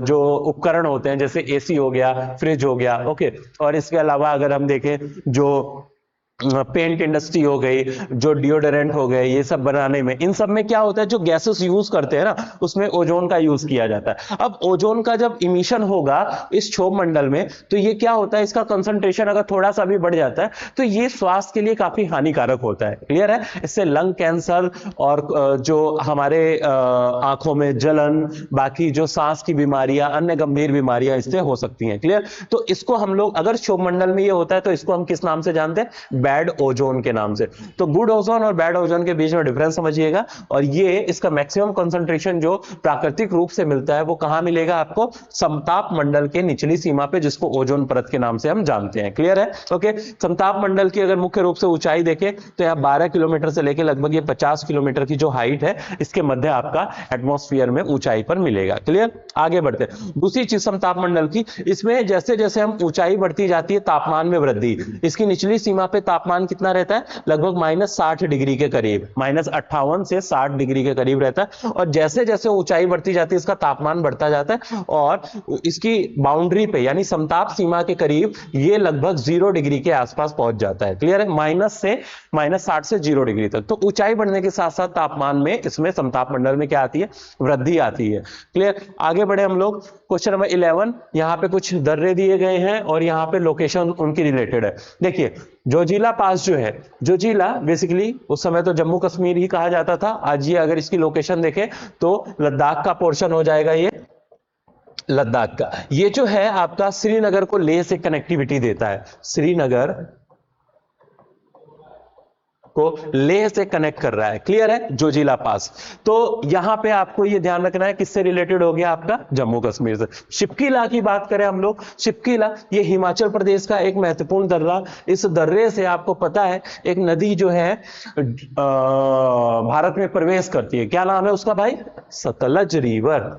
जो उपकरण होते हैं, जैसे एसी हो गया, फ्रिज हो गया, ओके। और इसके अलावा अगर हम देखें जो पेंट इंडस्ट्री हो गई, जो डिओडोरेंट हो गए, ये सब बनाने में, इन सब में क्या होता है, जो गैसेस यूज करते हैं ना, उसमें ओजोन का यूज किया जाता है। अब ओजोन का जब इमिशन होगा इस क्षोभ मंडल में, तो ये क्या होता है, इसका कंसंट्रेशन अगर थोड़ा सा भी बढ़ जाता है तो ये स्वास्थ्य के लिए काफी हानिकारक होता है, क्लियर है। इससे लंग कैंसर और जो हमारे आंखों में जलन, बाकी जो सांस की बीमारियां, अन्य गंभीर बीमारियां इससे हो सकती हैं, क्लियर। तो इसको हम लोग, अगर क्षोभ मंडल में ये होता है तो इसको हम किस नाम से जानते हैं, बैड ओजोन के नाम से। तो गुड ओजोन और बैड ओजोन के बीच में डिफरेंस समझिएगा। और ये इसका मैक्सिमम कंसंट्रेशन जो प्राकृतिक रूप से मिलता है वो कहां मिलेगा आपको, समताप मंडल के निचली सीमा पे, जिसको ओजोन परत के नाम से हम जानते हैं। क्लियर है? ओके। समताप मंडल की अगर मुख्य रूप से ऊंचाई देखें तो यह 12 किलोमीटर से लेकर लगभग ये 50 किलोमीटर की जो हाइट है, इसके मध्य आपका एटमॉस्फेयर में ऊंचाई पर मिलेगा। क्लियर? आगे बढ़ते हैं। दूसरी चीज समताप मंडल की, इसमें जैसे जैसे हम ऊंचाई बढ़ती जाती है तापमान में वृद्धि। इसकी निचली सीमा पे तापमान कितना रहता है, लगभग -60 डिग्री के करीब, -58 से 60 डिग्री के करीब रहता है। और जैसे जैसे ऊंचाई बढ़ती जाती है इसका तापमान बढ़ता जाता है और इसकी बाउंड्री पे यानी समताप सीमा के करीब ये लगभग 0 डिग्री के आसपास पहुंच जाता है। क्लियर है? -60 से 0 डिग्री तक। तो ऊंचाई बढ़ने के साथ साथ तापमान में, इसमें समताप मंडल में क्या आती है, वृद्धि आती है। क्लियर? आगे बढ़े हम लोग। क्वेश्चन नंबर 11, यहां पे कुछ दर्रे दिए गए हैं और यहां पे लोकेशन उनकी रिलेटेड है। देखिए जोजिला पास जो है, जोजिला बेसिकली उस समय तो जम्मू कश्मीर ही कहा जाता था, आज ये अगर इसकी लोकेशन देखें तो लद्दाख का पोर्शन हो जाएगा। ये लद्दाख का, ये जो है आपका श्रीनगर को लेह से कनेक्टिविटी देता है, श्रीनगर को लेह से कनेक्ट कर रहा है। क्लियर है? जोजिला पास। तो यहां पे आपको ये ध्यान रखना है किससे रिलेटेड हो गया आपका, जम्मू कश्मीर से। शिपकीला की बात करें हम लोग, शिपकीला ये हिमाचल प्रदेश का एक महत्वपूर्ण दर्रा। इस दर्रे से आपको पता है एक नदी जो है भारत में प्रवेश करती है, क्या नाम है उसका भाई, सतलज रिवर,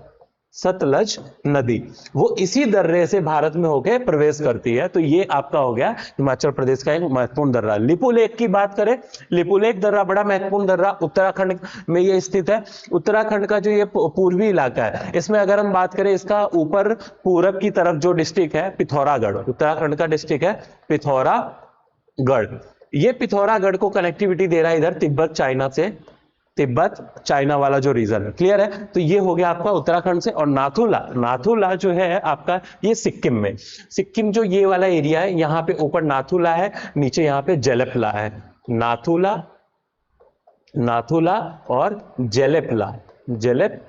सतलज नदी, वो इसी दर्रे से भारत में होकर प्रवेश करती है। तो ये आपका हो गया हिमाचल प्रदेश का एक महत्वपूर्ण दर्रा। लिपुलेख की बात करें, लिपुलेख दर्रा बड़ा महत्वपूर्ण दर्रा उत्तराखंड में ये स्थित है। उत्तराखंड का जो ये पूर्वी इलाका है, इसमें अगर हम बात करें, इसका ऊपर पूरब की तरफ जो डिस्ट्रिक्ट है पिथौरागढ़, उत्तराखंड का डिस्ट्रिक्ट है पिथौरागढ़। ये पिथौरागढ़ को कनेक्टिविटी दे रहा है इधर तिब्बत चाइना से, तिब्बत चाइना वाला जो रीजन है। क्लियर है? तो ये हो गया आपका उत्तराखंड से। और नाथुला, नाथुला जो है आपका ये सिक्किम में, सिक्किम जो ये वाला एरिया है, यहां पे ऊपर नाथुला है, नीचे यहां पे जेलेपला है। नाथुला, नाथुला और जेलेपला, जेलेपला।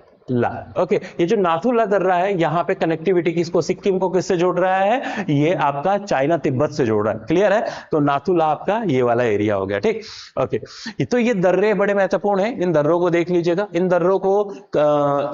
ओके। ये जो नाथुला दर्रा है, यहां पे कनेक्टिविटी किसको, सिक्किम को किससे जोड़ रहा है, ये आपका चाइना तिब्बत से जोड़ रहा है। क्लियर है? तो नाथुला आपका ये वाला एरिया हो गया। ठीक, ओके। तो ये दर्रे बड़े महत्वपूर्ण हैं, इन दर्रों को देख लीजिएगा। इन दर्रों को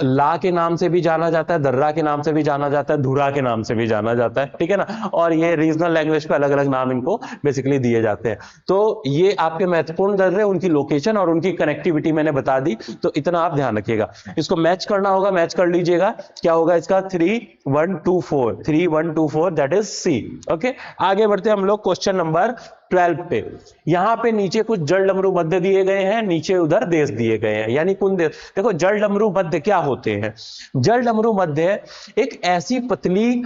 ला के नाम से भी जाना जाता है, दर्रा के नाम से भी जाना जाता है, धुरा के नाम से भी जाना जाता है। ठीक है ना? और ये रीजनल लैंग्वेज पे अलग अलग नाम इनको बेसिकली दिए जाते हैं। तो ये आपके महत्वपूर्ण दर्रे, उनकी लोकेशन और उनकी कनेक्टिविटी मैंने बता दी। तो इतना आप ध्यान रखिएगा। इसको मैच करना होगा, मैच कर लीजिएगा। क्या होगा इसका, 3124, 3124 दैट इज सी। ओके। आगे बढ़ते हैं हम लोग क्वेश्चन नंबर 12 पे। यहां पे नीचे कुछ जल डमरू मध्य दिए गए हैं, नीचे उधर देश दिए गए हैं, यानी कुन देश। देखो जल डमरू मध्य क्या होते हैं, जल डमरू मध्य एक ऐसी पतली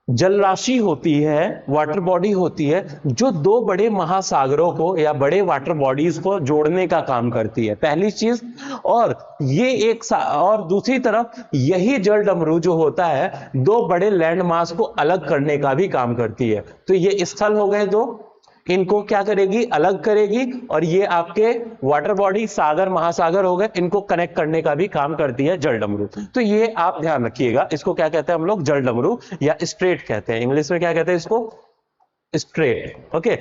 जल राशि होती है, वाटर बॉडी होती है, जो दो बड़े महासागरों को या बड़े वाटर बॉडीज को जोड़ने का काम करती है, पहली चीज। और ये और दूसरी तरफ यही जल डमरू जो होता है, दो बड़े लैंड मास को अलग करने का भी काम करती है। तो ये स्थल हो गए दो, इनको क्या करेगी, अलग करेगी। और ये आपके वाटर बॉडी, सागर महासागर हो गए, इनको कनेक्ट करने का भी काम करती है जल डमरू। तो ये आप ध्यान रखिएगा। इसको क्या कहते हैं हम लोग, जल डमरू या स्ट्रेट कहते हैं। इंग्लिश में क्या कहते हैं इसको, स्ट्रेट। ओके।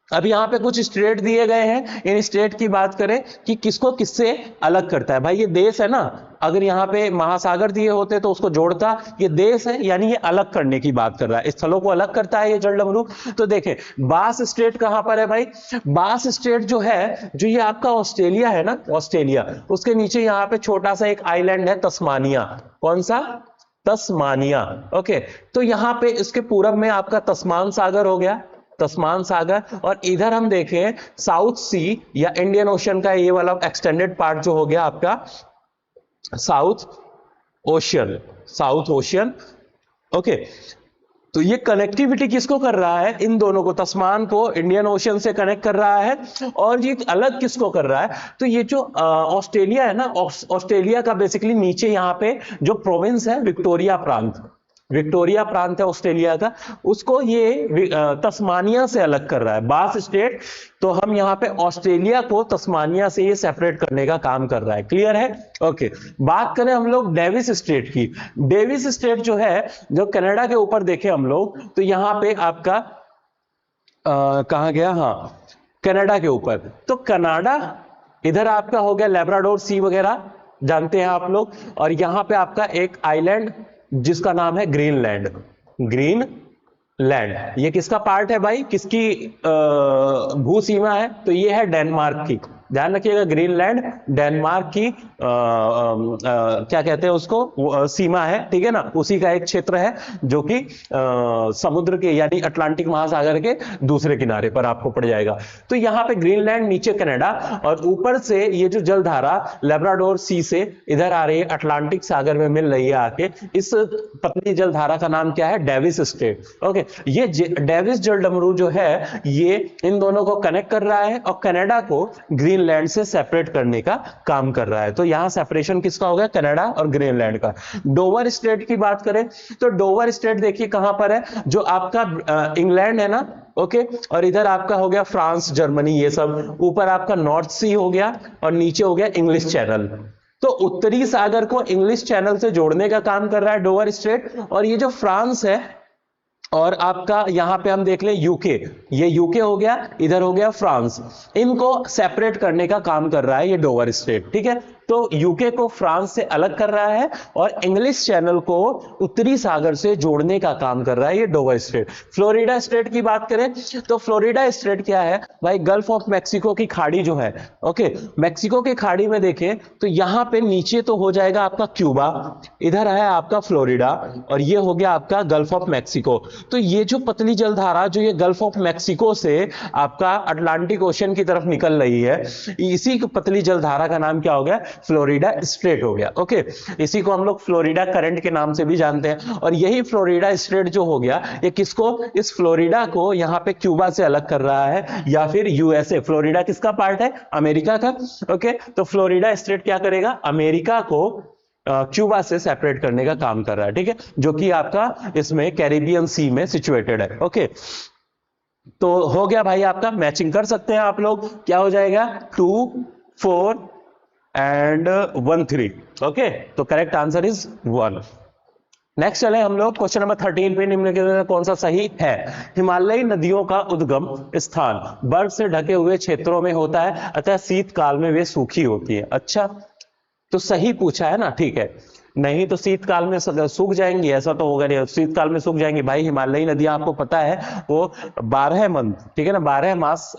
अब यहां पे कुछ स्टेट दिए गए हैं, इन स्टेट की बात करें कि किसको किससे अलग करता है। भाई ये देश है ना, अगर यहां पे महासागर दिए होते तो उसको जोड़ता, ये देश है यानी ये अलग करने की बात कर रहा है, स्थलों को अलग करता है ये जल डमरू। तो देखें बास स्टेट कहां पर है भाई, बास स्टेट जो है, जो ये आपका ऑस्ट्रेलिया है ना, ऑस्ट्रेलिया, उसके नीचे यहां पे छोटा सा एक आइलैंड है तस्मानिया। कौन सा, तस्मानिया। ओके। तो यहां पे इसके पूरब में आपका तस्मान सागर हो गया, तस्मान सागर। और इधर हम देखें साउथ सी या इंडियन ओशन का ये वाला एक्सटेंडेड पार्ट जो हो गया आपका south ocean, south ocean. Okay. तो ये कनेक्टिविटी किसको कर रहा है, इन दोनों को, तस्मान को इंडियन ओशन से कनेक्ट कर रहा है। और ये अलग किसको कर रहा है, तो ये जो ऑस्ट्रेलिया है ना, ऑस्ट्रेलिया का बेसिकली नीचे यहां पे जो प्रोविंस है विक्टोरिया प्रांत, विक्टोरिया प्रांत है ऑस्ट्रेलिया का, उसको ये तस्मानिया से अलग कर रहा है, बास स्टेट। तो हम यहां पे ऑस्ट्रेलिया को तस्मानिया से ये सेपरेट करने का काम कर रहा है। क्लियर है? ओके। बात करें हम लोग डेविस स्टेट की। डेविस स्टेट जो है, जो कनाडा के ऊपर देखें हम लोग, तो यहां पे आपका कहाँ गया, हाँ कनाडा के ऊपर। तो कनाडा इधर आपका हो गया लेब्राडोर सी वगैरह जानते हैं आप लोग, और यहां पे आपका एक आइलैंड जिसका नाम है ग्रीनलैंड। ग्रीनलैंड ये किसका पार्ट है भाई, किसकी भू सीमा है, तो ये है डेनमार्क की। ध्यान रखिएगा ग्रीनलैंड डेनमार्क की क्या कहते हैं उसको, सीमा है, ठीक है ना, उसी का एक क्षेत्र है जो कि समुद्र के यानी अटलांटिक महासागर के दूसरे किनारे पर आपको पड़ जाएगा। तो यहां पे ग्रीनलैंड, नीचे कनाडा, और ऊपर से ये जो जलधारा लेब्राडोर सी से इधर आ रही है, अटलांटिक सागर में मिल रही है आके, इस पतली जलधारा का नाम क्या है, डेविस स्ट्रेट। ओके, ये डेविस जलडमरू जो है ये इन दोनों को कनेक्ट कर रहा है और कनाडा को ग्रीनलैंड से सेपरेट करने का काम कर रहा है। तो यहां सेपरेशन किसका हो गया, कनाडा और ग्रीनलैंड का। डोवर स्ट्रेट की बात करें तो डोवर स्ट्रेट देखिए कहां पर है, जो आपका इंग्लैंड है ना, ओके, और इधर आपका हो गया फ्रांस, जर्मनी, ये सब ऊपर आपका नॉर्थ सी हो गया और नीचे हो गया इंग्लिश चैनल। तो उत्तरी सागर को इंग्लिश चैनल से जोड़ने का काम कर रहा है डोवर स्ट्रेट। और ये जो फ्रांस है और आपका यहां पे हम देख लें यूके, ये यूके हो गया, इधर हो गया फ्रांस, इनको सेपरेट करने का काम कर रहा है ये डोवर स्ट्रेट, ठीक है। तो यूके को फ्रांस से अलग कर रहा है और इंग्लिश चैनल को उत्तरी सागर से जोड़ने का काम कर रहा है ये डोवर स्ट्रेट। फ्लोरिडा स्ट्रेट की बात करें तो फ्लोरिडा स्ट्रेट क्या है भाई, गल्फ ऑफ मैक्सिको की खाड़ी जो है, ओके, मैक्सिको की खाड़ी में देखें तो यहां पे नीचे तो हो जाएगा आपका क्यूबा, इधर है आपका फ्लोरिडा, और ये हो गया आपका गल्फ ऑफ मैक्सिको। तो ये जो पतली जलधारा जो ये गल्फ ऑफ मैक्सिको से आपका अटलांटिक ओशन की तरफ निकल रही है, इसी पतली जलधारा का नाम क्या हो गया, फ्लोरिडा स्ट्रेट हो गया। ओके, इसी को हम लोग फ्लोरिडा करंट के नाम से भी जानते हैं। और यही फ्लोरिडा स्ट्रेट जो हो गया, ये किसको, इस फ्लोरिडा को यहां पे क्यूबा से अलग कर रहा है या फिर यूएसए। फ्लोरिडा किसका पार्ट है, अमेरिका का। ओके, तो फ्लोरिडा स्ट्रेट क्या करेगा, अमेरिका को क्यूबा से सेपरेट करने का काम कर रहा है, ठीक है, जो कि आपका इसमें कैरिबियन सी में सिचुएटेड है। ओके, तो हो गया भाई आपका, मैचिंग कर सकते हैं आप लोग, क्या हो जाएगा 2 4 एंड 1 3। ओके, तो करेक्ट आंसर इज 1। नेक्स्ट चले हम लोग क्वेश्चन नंबर 13 पे, निम्नलिखित में कौन सा सही है। हिमालयी नदियों का उद्गम स्थान बर्फ से ढके हुए क्षेत्रों में होता है, अतः शीतकाल में वे सूखी होती है। अच्छा, तो सही पूछा है ना, ठीक है, नहीं तो शीतकाल में सूख जाएंगी, ऐसा तो होगा नहीं, शीतकाल में सूख जाएंगी भाई। हिमालयी नदियां आपको पता है वो 12 मंथ, ठीक है ना, 12 मास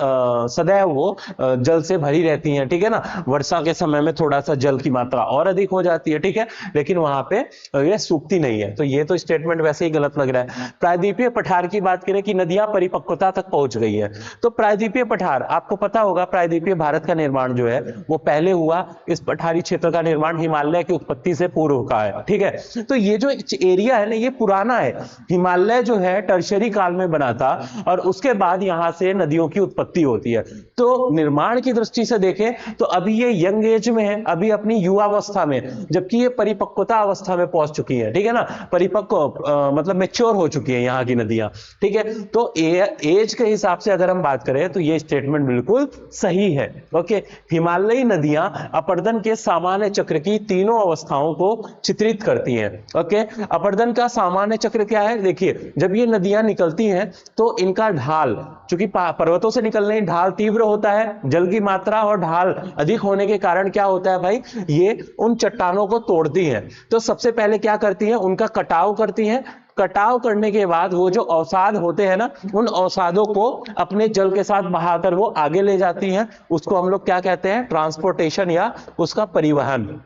सदैव वो जल से भरी रहती हैं, ठीक है ना। वर्षा के समय में थोड़ा सा जल की मात्रा और अधिक हो जाती है, ठीक है, लेकिन वहां पे ये सूखती नहीं है। तो ये तो स्टेटमेंट वैसे ही गलत लग रहा है। प्रायद्वीपीय पठार की बात करें कि नदियां परिपक्वता तक पहुंच गई है, तो प्रायद्वीपीय पठार आपको पता होगा, प्रायद्वीपीय भारत का निर्माण जो है वो पहले हुआ, इस पठारी क्षेत्र का निर्माण हिमालय की उत्पत्ति से पूर्व का है, ठीक है। तो ये जो एरिया है ना ये पुराना है, हिमालय जो है टर्शियरी काल में बना था और उसके बाद यहां से नदियों की उत्पत्ति होती है। तो निर्माण की दृष्टि से देखें तो अभी ये यंग एज में है, अभी अपनी युवावस्था में, जबकि ये परिपक्वता अवस्था में पहुंच चुकी है, ठीक है ना, परिपक्व मतलब मैच्योर हो चुकी है यहाँ की नदियां, ठीक है। तो एज के हिसाब से अगर हम बात करें तो ये स्टेटमेंट बिल्कुल सही है। ओके, हिमालयी नदियां अपर्दन के सामान्य चक्र की तीनों अवस्थाओं को चित्रित करती हैं। ओके, अपर्दन का सामान्य चक्र क्या है, देखिए जब ये नदियां निकलती हैं तो इनका ढाल, चूंकि पर्वतों से निकल रही ढाल तीव्र होता है, जल की मात्रा और ढाल अधिक होने के कारण क्या होता है भाई, ये उन चट्टानों को तोड़ती हैं। तो सबसे पहले क्या करती हैं, उनका कटाव करती हैं। कटाव करने के बाद वो जो अवसाद होते हैं ना, उन अवसादों को अपने जल के साथ बहाकर वो आगे ले जाती हैं। उसको हम लोग क्या कहते हैं, ट्रांसपोर्टेशन या उसका परिवहन।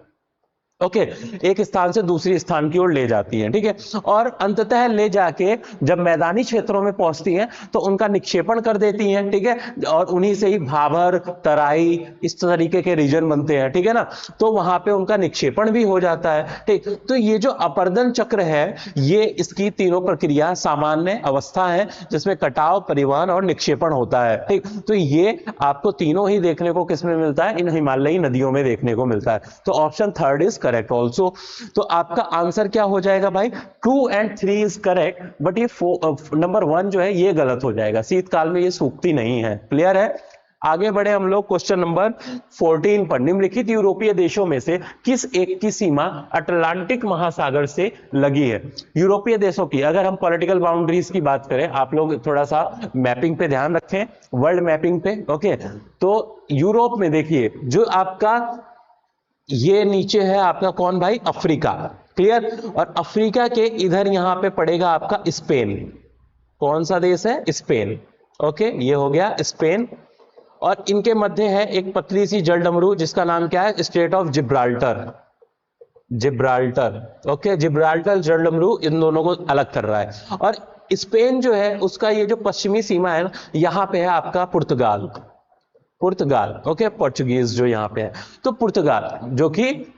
ओके, एक स्थान से दूसरी स्थान की ओर ले जाती हैं, ठीक है। और अंततः ले जाके जब मैदानी क्षेत्रों में पहुंचती हैं तो उनका निक्षेपण कर देती हैं, ठीक है, और उन्हीं से ही भाभर, तराई, इस तरीके के रीजन बनते हैं, ठीक है ना। तो वहां पे उनका निक्षेपण भी हो जाता है, ठीक। तो ये जो अपर्दन चक्र है, ये इसकी तीनों प्रक्रिया सामान्य अवस्था है जिसमें कटाव, परिवहन और निक्षेपण होता है, ठीक। तो ये आपको तीनों ही देखने को किसमें मिलता है, इन हिमालयी नदियों में देखने को मिलता है। तो ऑप्शन 3 इज करेक्ट ऑल्सो। तो आपका आंसर क्या हो जाएगा भाई, 2 and 3 इज करेक्ट, बट ये नंबर 1 जो है ये गलत हो जाएगा, शीतकाल में ये सूखती नहीं है। क्लियर है। आगे बढ़े हम लोग क्वेश्चन नंबर 14 पर। निम्नलिखित यूरोपीय देशों में से किस एक की सीमा अटलांटिक महासागर से लगी है? यूरोपीय देशों की अगर हम पॉलिटिकल बाउंड्रीज की बात करें, आप लोग थोड़ा सा मैपिंग पे ध्यान रखें, वर्ल्ड मैपिंग पे। ओके, तो यूरोप में देखिए जो आपका ये नीचे है आपका कौन भाई? अफ्रीका। क्लियर? और अफ्रीका के इधर यहां पे पड़ेगा आपका स्पेन। कौन सा देश है? स्पेन। ओके, ये हो गया स्पेन। और इनके मध्य है एक पतली सी जलडमरू जिसका नाम क्या है? Strait of Gibraltar. Gibraltar. Okay, Gibraltar जलडमरू इन दोनों को अलग कर रहा है। और स्पेन जो है उसका ये जो पश्चिमी सीमा है ना, यहां पे है आपका पुर्तगाल। पुर्तगाल, ओके, पोर्चुगीज जो यहां पे है। तो पुर्तगाल जो कि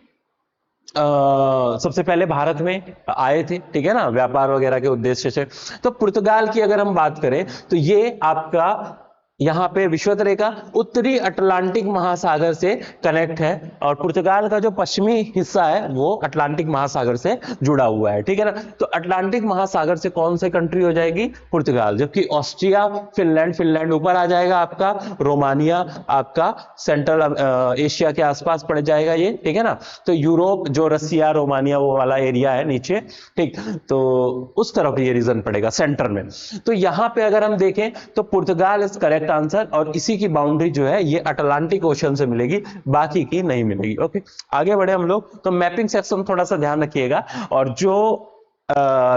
सबसे पहले भारत में आए थे, ठीक है ना, व्यापार वगैरह के उद्देश्य से। तो पुर्तगाल की अगर हम बात करें तो ये आपका यहां पे विषुवत रेखा उत्तरी अटलांटिक महासागर से कनेक्ट है, और पुर्तगाल का जो पश्चिमी हिस्सा है वो अटलांटिक महासागर से जुड़ा हुआ है, ठीक है ना। तो अटलांटिक महासागर से कौन सी कंट्री हो जाएगी? पुर्तगाल। जबकि ऑस्ट्रिया, फिनलैंड ऊपर आ जाएगा आपका, रोमानिया आपका सेंट्रल एशिया के आसपास पड़ जाएगा ये, ठीक है ना। तो यूरोप जो रसिया, रोमानिया वो वाला एरिया है नीचे, ठीक, तो उस तरफ ये रीजन पड़ेगा सेंटर में। तो यहां पे अगर हम देखें तो पुर्तगाल इज करेक्ट आंसर, और इसी की बाउंड्री जो है ये अटलांटिक ओशन से मिलेगी, बाकी की नहीं मिलेगी। ओके, आगे बढ़े हम लोग। तो मैपिंग सेक्शन थोड़ा सा ध्यान रखिएगा, और जो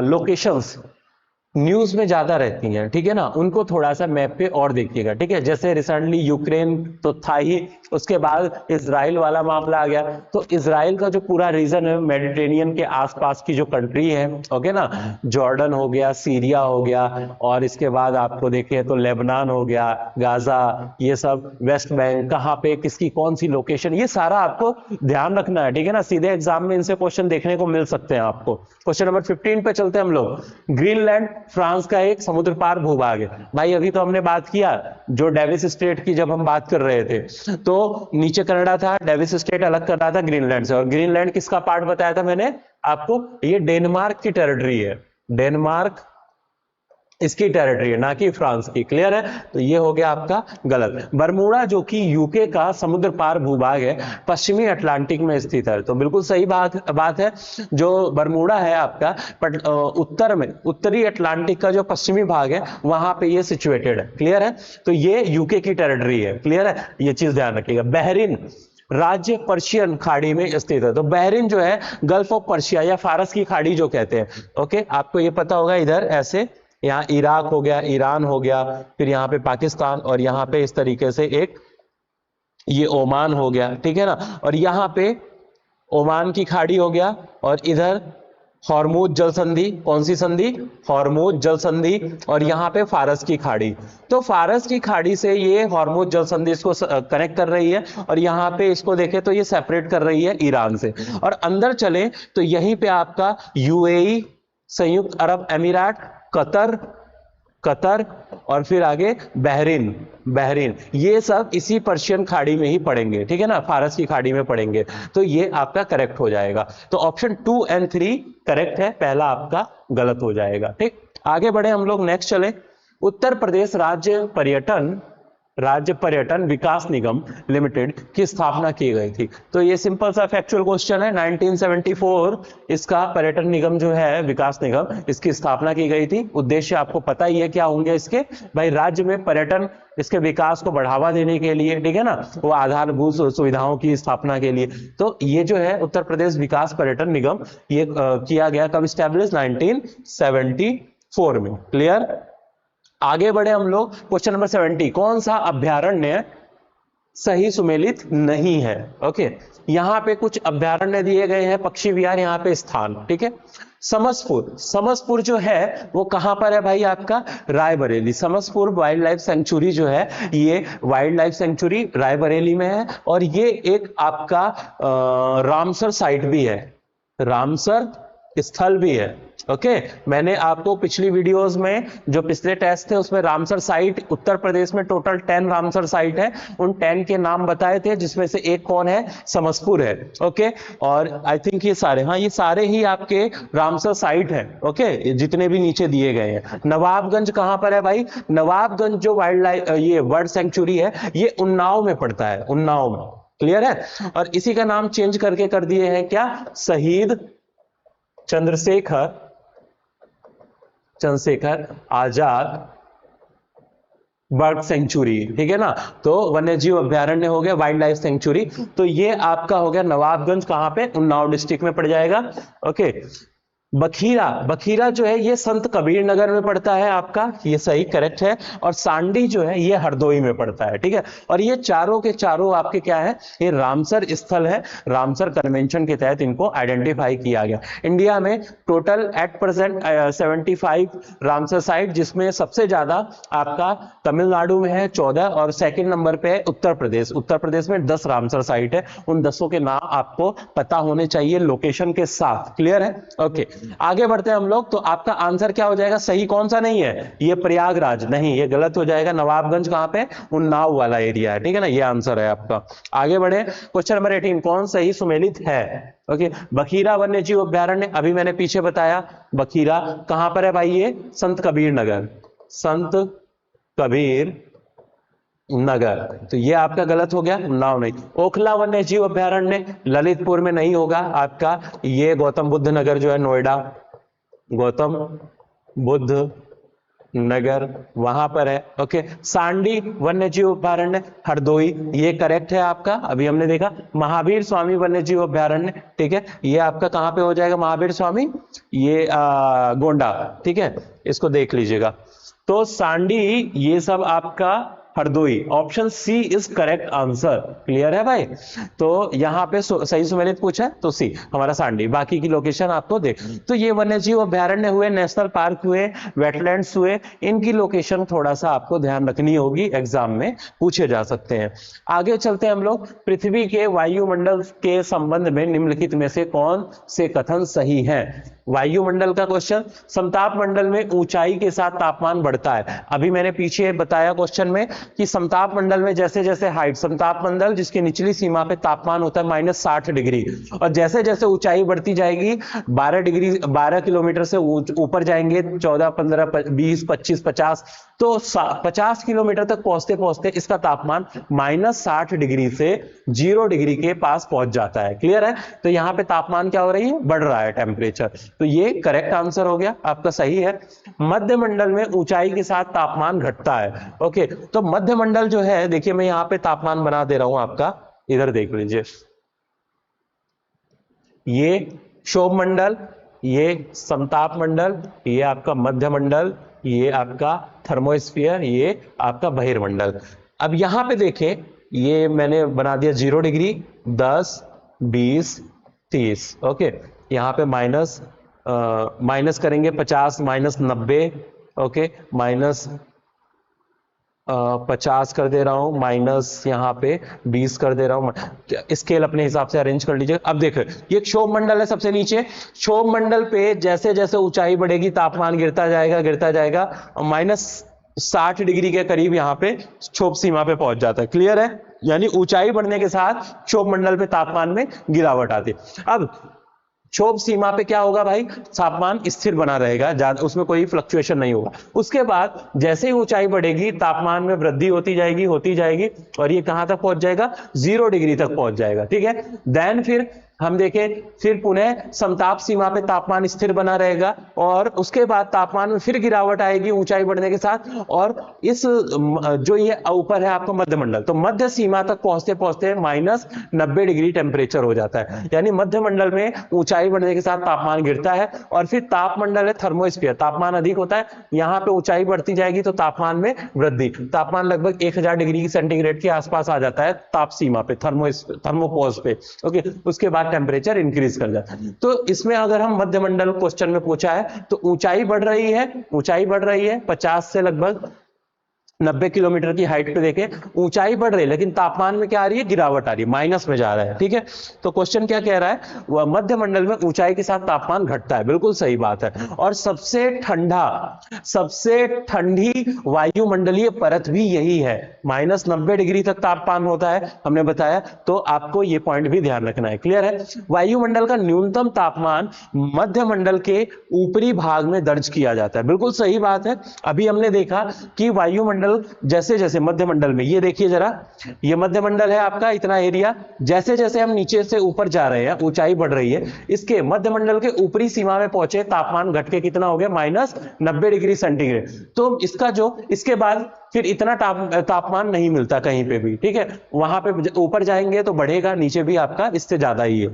लोकेशंस न्यूज में ज्यादा रहती हैं, ठीक है ना, उनको थोड़ा सा मैप पे और देखिएगा, ठीक है। जैसे रिसेंटली यूक्रेन तो था ही, उसके बाद इजराइल वाला मामला आ गया। तो इजराइल का जो पूरा रीजन है मेडिटेरेनियन के आसपास की जो कंट्री है, ओके ना, जॉर्डन हो गया, सीरिया हो गया, और इसके बाद आपको देखिए तो लेबनान हो गया, गाजा, ये सब, वेस्ट बैंक, कहाँ पे किसकी कौन सी लोकेशन, ये सारा आपको ध्यान रखना है, ठीक है ना। सीधे एग्जाम में इनसे क्वेश्चन देखने को मिल सकते हैं आपको। क्वेश्चन नंबर 15 पे चलते हैं हम लोग। ग्रीनलैंड फ्रांस का एक समुद्र पार भूभाग है। भाई अभी तो हमने बात किया जो डेविस स्टेट की, जब हम बात कर रहे थे तो नीचे कनाडा था, डेविस स्टेट अलग कर रहा था ग्रीनलैंड से। और ग्रीनलैंड किसका पार्ट बताया था मैंने आपको? ये डेनमार्क की टेरिटरी है, डेनमार्क इसकी टेरिटरी है, ना कि फ्रांस की। क्लियर है? तो ये हो गया आपका गलत। बरमूडा जो कि यूके का समुद्र पार भूभाग है, पश्चिमी अटलांटिक में स्थित है। तो बिल्कुल सही बात है। जो बरमूडा है आपका उत्तर में, उत्तरी अटलांटिक का जो पश्चिमी भाग है वहां पे ये सिचुएटेड है। क्लियर है? तो ये यूके की टेरिटरी है। क्लियर है? ये चीज ध्यान रखिएगा। बहरीन राज्य पर्शियन खाड़ी में स्थित है। तो बहरीन जो है गल्फ ऑफ पर्शिया या फारस की खाड़ी जो कहते हैं। ओके, आपको ये पता होगा, इधर ऐसे यहाँ इराक हो गया, ईरान हो गया, फिर यहाँ पे पाकिस्तान, और यहाँ पे इस तरीके से एक ये ओमान हो गया, ठीक है ना। और यहाँ पे ओमान की खाड़ी हो गया, और इधर हॉर्मुज जल संधि। कौन सी संधि? हॉर्मुज जल संधि। और यहाँ पे फारस की खाड़ी। तो फारस की खाड़ी से ये हॉर्मुज जल संधि इसको कनेक्ट कर रही है, और यहाँ पे इसको देखें तो ये सेपरेट कर रही है ईरान से। और अंदर चले तो यहीं पे आपका यूएई, संयुक्त अरब अमीरात, कतर, और फिर आगे बहरीन, ये सब इसी पर्शियन खाड़ी में ही पड़ेंगे, ठीक है ना, फारस की खाड़ी में पड़ेंगे। तो ये आपका करेक्ट हो जाएगा। तो ऑप्शन 2 और 3 करेक्ट है, पहला आपका गलत हो जाएगा। ठीक, आगे बढ़े हम लोग, नेक्स्ट चले। उत्तर प्रदेश राज्य पर्यटन विकास निगम लिमिटेड की स्थापना की गई थी। तो ये सिंपल सा फैक्चुअल क्वेश्चन है। 1974 इसका पर्यटन निगम जो है, विकास निगम, इसकी स्थापना की गई थी। उद्देश्य आपको पता ही है क्या होंगे इसके? भाई राज्य में पर्यटन, इसके विकास को बढ़ावा देने के लिए, ठीक है ना, वो आधारभूत सुविधाओं की स्थापना के लिए। तो ये जो है उत्तर प्रदेश विकास पर्यटन निगम, ये किया गया कब स्टैब्लिश? 1974 में। क्लियर? आगे बढ़े हम लोग। क्वेश्चन नंबर 70, कौन सा अभ्यारण्य सही सुमेलित नहीं है? ओके, यहां पे कुछ अभ्यारण्य दिए गए हैं, पक्षी विहार, यहाँ पे स्थान, ठीक है। समसपुर जो है वो कहां पर है भाई? आपका Raebareli. Samaspur wild life sanctuary जो है, ये वाइल्ड लाइफ सेंचुरी रायबरेली में है। और ये एक आपका रामसर साइट भी है, रामसर स्थल भी है। ओके, मैंने आपको पिछली वीडियोस में जो पिछले टेस्ट थे उसमें रामसर साइट, उत्तर प्रदेश में टोटल 10 रामसर साइट है, उन 10 के नाम बताए थे, जिसमें से एक कौन है, समसपुर है। ओके, और आई थिंक ये सारे, हाँ ये सारे ही आपके रामसर साइट है। ओके, जितने भी नीचे दिए गए हैं। नवाबगंज कहां पर है भाई? नवाबगंज जो वाइल्ड लाइफ ये बर्ड सेंचुरी है, ये उन्नाव में पड़ता है, उन्नाव में। क्लियर है? और इसी का नाम चेंज करके कर दिए हैं क्या, शहीद चंद्रशेखर आजाद बर्ड सेंचुरी। ठीक है ना, तो वन्य जीव अभ्यारण्य हो गया, वाइल्ड लाइफ सेंचुरी। तो ये आपका हो गया नवाबगंज, कहां पे, उन्नाव डिस्ट्रिक्ट में पड़ जाएगा। ओके, बखीरा जो है ये संत कबीर नगर में पड़ता है आपका, ये सही करेक्ट है। और सांडी जो है ये हरदोई में पड़ता है। ठीक है, और ये चारों के चारों आपके क्या है, ये रामसर स्थल है। रामसर कन्वेंशन के तहत इनको आइडेंटिफाई किया गया। इंडिया में total at present 75 Ramsar site, जिसमें सबसे ज्यादा आपका तमिलनाडु में है 14, और सेकेंड नंबर पे है उत्तर प्रदेश। उत्तर प्रदेश में 10 रामसर साइट है। उन 10 के नाम आपको पता होने चाहिए लोकेशन के साथ। क्लियर है? ओके, आगे बढ़ते हैं हम लोग। तो आपका आंसर क्या हो जाएगा, सही कौन सा नहीं है, ये प्रयागराज नहीं, ये गलत हो जाएगा। नवाबगंज कहां पे, उन्नाव वाला एरिया है। ठीक है ना, ये आंसर है आपका। आगे बढ़े, क्वेश्चन नंबर 18, कौन सही सुमेलित है? ओके, बखीरा वन्य जीव अभ्यारण्य, अभी मैंने पीछे बताया, बखीरा कहां पर है भाई, ये संत कबीर नगर, संत कबीर नगर। तो ये आपका गलत हो गया, उन्नाव नहीं। ओखला वन्य जीव अभ्यारण्य ललितपुर में नहीं होगा आपका, ये गौतम बुद्ध नगर जो है, नोएडा, गौतम बुद्ध नगर वहां पर है। ओके, सांडी वन्य जीव अभ्यारण्य हरदोई, ये करेक्ट है आपका। अभी हमने देखा महावीर स्वामी वन्य जीव अभ्यारण्य, ठीक है, ये आपका कहां पे हो जाएगा, महावीर स्वामी, ये गोंडा। ठीक है, इसको देख लीजिएगा। तो सांडी ये सब आपका Hardoi, option C is correct answer. Clear है भाई? तो यहां पे सही सुमेलित पूछा है तो सी हमारा सांडी, बाकी की लोकेशन आपको देख। तो ये वन्य जीव अभ्यारण्य हुए, नेशनल पार्क हुए, वेटलैंड्स हुए, इनकी लोकेशन थोड़ा सा आपको ध्यान रखनी होगी, एग्जाम में पूछे जा सकते हैं। आगे चलते हैं हम लोग। पृथ्वी के वायुमंडल के संबंध में निम्नलिखित में से कौन से कथन सही हैं? वायुमंडल का क्वेश्चन, समताप मंडल में ऊंचाई के साथ तापमान बढ़ता है। अभी मैंने पीछे बताया क्वेश्चन में कि समताप मंडल में जैसे जैसे हाइट, समताप मंडल जिसकी निचली सीमा पे तापमान होता है -60 डिग्री, और जैसे जैसे ऊंचाई बढ़ती जाएगी 12 किलोमीटर से ऊपर जाएंगे, 14, 15, 20, 25, 50, तो 50 किलोमीटर तक पहुंचते पहुंचते इसका तापमान -60 डिग्री से 0 डिग्री के पास पहुंच जाता है। क्लियर है? तो यहां पे तापमान क्या हो रही है, बढ़ रहा है टेम्परेचर। तो ये करेक्ट आंसर हो गया आपका, सही है। मध्य मंडल में ऊंचाई के साथ तापमान घटता है। ओके, तो मध्य मंडल जो है, देखिए मैं यहां पे तापमान बना दे रहा हूं आपका, इधर देख लीजिए, ये क्षोभ मंडल, ये समताप मंडल, ये आपका मध्य मंडल, ये आपका थर्मोस्फीयर, ये आपका बहिर्मंडल। अब यहां पे देखें, ये मैंने बना दिया 0 डिग्री, 10, 20, 30। ओके, यहां पे माइनस करेंगे 50, -90, ओके, -50 कर दे रहा हूं, माइनस यहां पे 20 कर दे रहा हूं। स्केल अपने हिसाब से अरेंज कर लीजिए। अब देखो, ये क्षोभ मंडल है सबसे नीचे, क्षोभ मंडल पे जैसे जैसे ऊंचाई बढ़ेगी तापमान गिरता जाएगा, और -60 डिग्री के करीब यहां पे क्षोभ सीमा पे पहुंच जाता है। क्लियर है? यानी ऊंचाई बढ़ने के साथ क्षोभ मंडल पे तापमान में गिरावट आती है। अब क्षोभ सीमा पे क्या होगा भाई, तापमान स्थिर बना रहेगा, ज्यादा उसमें कोई फ्लक्चुएशन नहीं होगा। उसके बाद जैसे ही ऊंचाई बढ़ेगी तापमान में वृद्धि होती जाएगी, और ये कहां तक पहुंच जाएगा, 0 डिग्री तक पहुंच जाएगा। ठीक है, देन फिर हम देखें, फिर पुनः समताप सीमा पे तापमान स्थिर बना रहेगा, और उसके बाद तापमान में फिर गिरावट आएगी ऊंचाई बढ़ने के साथ, और इस जो ये ऊपर है आपका मध्य मंडल, तो मध्य सीमा तक पहुंचते पहुंचते -90 डिग्री टेम्परेचर हो जाता है। यानी मध्य मंडल में ऊंचाई बढ़ने के साथ तापमान गिरता है, और फिर तापमंडल है थर्मोस्फीयर, तापमान अधिक होता है, यहां पे ऊंचाई बढ़ती जाएगी तो तापमान में वृद्धि, तापमान लगभग 1000 डिग्री सेंटीग्रेड के आसपास आ जाता है ताप सीमा पे, थर्मोपोज पे। ओके, उसके बाद टेम्परेचर इंक्रीज कर जाता है। तो इसमें अगर हम मध्य मंडल क्वेश्चन में पूछा है, तो ऊंचाई बढ़ रही है 50 से लगभग 90 किलोमीटर की हाइट पे देखें, ऊंचाई बढ़ रही है लेकिन तापमान में क्या आ रही है, गिरावट आ रही है, माइनस में जा रहा है। ठीक है, तो क्वेश्चन क्या कह रहा है, वह मध्य मंडल में ऊंचाई के साथ तापमान घटता है, बिल्कुल सही बात है। और सबसे ठंडी वायुमंडलीय परत भी यही है, -90 डिग्री तक तापमान होता है, हमने बताया। तो आपको ये पॉइंट भी ध्यान रखना है, क्लियर है। वायुमंडल का न्यूनतम तापमान मध्य मंडल के ऊपरी भाग में दर्ज किया जाता है, बिल्कुल सही बात है। अभी हमने देखा कि वायुमंडल जैसे जैसे मध्य मंडल में, ये देखिए जरा, ये मध्य मंडल है आपका, इतना एरिया, जैसे जैसे हम नीचे से ऊपर जा रहे हैं, ऊंचाई बढ़ रही है, इसके मध्य मंडल के ऊपरी सीमा में पहुंचे, तापमान घट के कितना हो गया, -90 डिग्री सेंटीग्रेड। तो इसका जो इसके बाद फिर इतना तापमान नहीं मिलता कहीं पे भी। ठीक है, वहां पे ऊपर जाएंगे तो बढ़ेगा, नीचे भी आपका इससे ज्यादा ही है।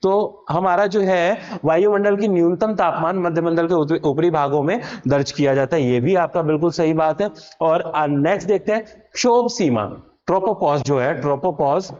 तो हमारा जो है वायुमंडल की न्यूनतम तापमान मध्यमंडल के ऊपरी भागों में दर्ज किया जाता है, ये भी आपका बिल्कुल सही बात है। और नेक्स्ट देखते हैं क्षोभ सीमा, ट्रोपोपॉज जो है, ट्रोपोपॉज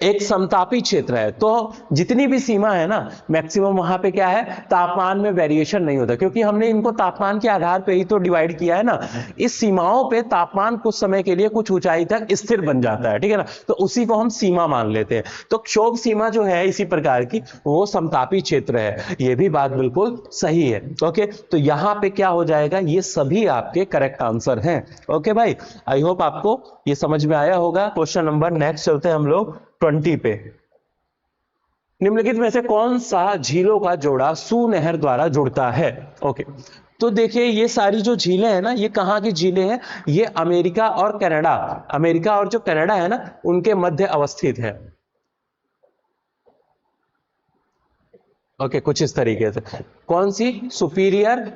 एक समतापी क्षेत्र है। तो जितनी भी सीमा है ना, मैक्सिमम वहां पे क्या है, तापमान में वेरिएशन नहीं होता, क्योंकि हमने इनको तापमान के आधार पे ही तो डिवाइड किया है ना। इस सीमाओं पे तापमान कुछ समय के लिए कुछ ऊंचाई तक स्थिर बन जाता है, ठीक है ना, तो उसी को हम सीमा मान लेते हैं। तो क्षोभ सीमा जो है इसी प्रकार की, वो समतापी क्षेत्र है, ये भी बात बिल्कुल सही है। ओके, तो यहां पे क्या हो जाएगा, ये सभी आपके करेक्ट आंसर हैं। ओके भाई, आई होप आपको ये समझ में आया होगा। क्वेश्चन नंबर नेक्स्ट चलते हैं हम लोग 20 पे। निम्नलिखित में से कौन सा झीलों का जोड़ा सू नहर द्वारा जुड़ता है। ओके, तो देखिए ये सारी जो झीलें हैं ना, ये कहां की झीलें हैं, ये अमेरिका और कनाडा, अमेरिका और जो कनाडा है ना, उनके मध्य अवस्थित है। ओके, कुछ इस तरीके से, कौन सी, सुपीरियर,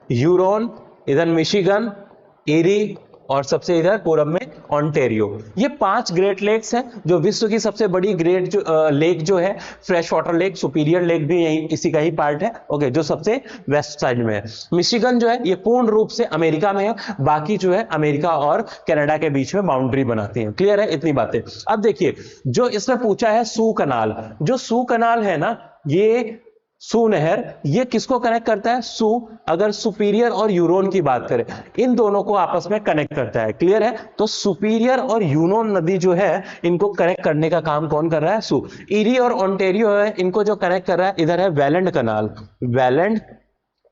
ह्यूरोन, इधर मिशिगन, एरी, और सबसे इधर पूरब में ऑन्टेरियो। ये 5 ग्रेट लेक्स हैं, जो विश्व की सबसे बड़ी ग्रेट जो लेक जो है, fresh water lake, superior lake भी यही इसी का ही पार्ट है। ओके, जो सबसे वेस्ट साइड में है। मिशिगन जो है ये पूर्ण रूप से अमेरिका में है, बाकी जो है अमेरिका और कनाडा के बीच में बाउंड्री बनाती है। क्लियर है इतनी बातें। अब देखिए जो इसने पूछा है सू कनाल, जो सू कनाल है ना, ये सू नहर, ये किसको कनेक्ट करता है, सू, अगर सुपीरियर और यूरोन की बात करें, इन दोनों को आपस में कनेक्ट करता है। क्लियर है, तो सुपीरियर और यूरोन नदी जो है, इनको कनेक्ट करने का काम कौन कर रहा है, सू। ईरी और ओंटेरियो है, इनको जो कनेक्ट कर रहा है, इधर है वेलेंड कनाल,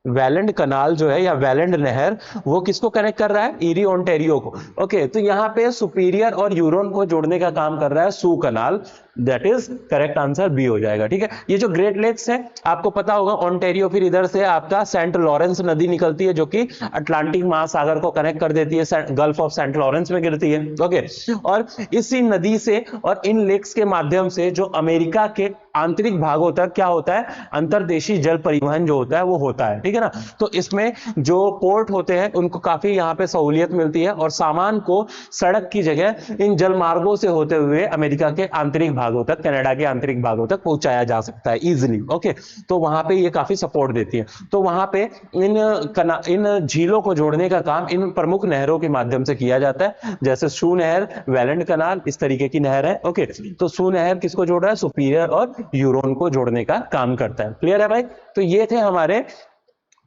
वेलेंड कनाल जो है या वेलेंड नहर, वो किसको कनेक्ट कर रहा है, ईरी ओंटेरियो को। ओके, तो यहां पे सुपीरियर और यूरोन को जोड़ने का काम कर रहा है Suez canal, that is correct answer B हो जाएगा। ठीक है, ये जो ग्रेट लेक्स है आपको पता होगा, ओंटेरियो, फिर इधर से आपका सेंट लॉरेंस नदी निकलती है, जो कि अटलांटिक महासागर को कनेक्ट कर देती है, गल्फ ऑफ सेंट लॉरेंस में गिरती है। ओके, और इसी नदी से और इन लेक्स के माध्यम से जो अमेरिका के आंतरिक भागों तक क्या होता है, अंतर्देशीय जल परिवहन जो होता है वो होता है। ठीक है ना, तो इसमें जो पोर्ट होते हैं उनको काफी यहाँ पे सहूलियत मिलती है, और सामान को सड़क की जगह इन जल मार्गों से होते हुए अमेरिका के आंतरिक भागों तक, कनाडा के आंतरिक भागों तक पहुंचाया जा सकता है इजिली। ओके, तो वहां पे ये काफी सपोर्ट देती है। तो वहां पे इन झीलों को जोड़ने का काम इन प्रमुख नहरों के माध्यम से किया जाता है, जैसे सू नहर, वेलेंड कनाल, इस तरीके की नहर है। ओके, तो सू नहर किसको जोड़ रहा है, सुपीरियर और यूरोन को जोड़ने का काम करता है। क्लियर है भाई, तो ये थे हमारे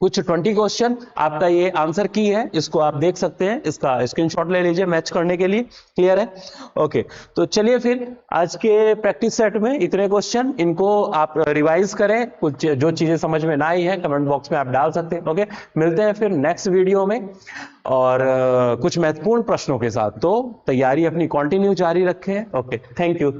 कुछ 20 क्वेश्चन, आपका ये आंसर की है, इसको आप देख सकते हैं, इसका स्क्रीनशॉट ले लीजिए मैच करने के लिए। क्लियर है, ओके, तो चलिए फिर आज के प्रैक्टिस सेट में इतने क्वेश्चन, इनको आप रिवाइज करें, कुछ जो चीजें समझ में ना आई है कमेंट बॉक्स में आप डाल सकते हैं। ओके, मिलते हैं फिर नेक्स्ट वीडियो में और कुछ महत्वपूर्ण प्रश्नों के साथ। तो तैयारी अपनी कंटिन्यू जारी रखें। Okay, thank you.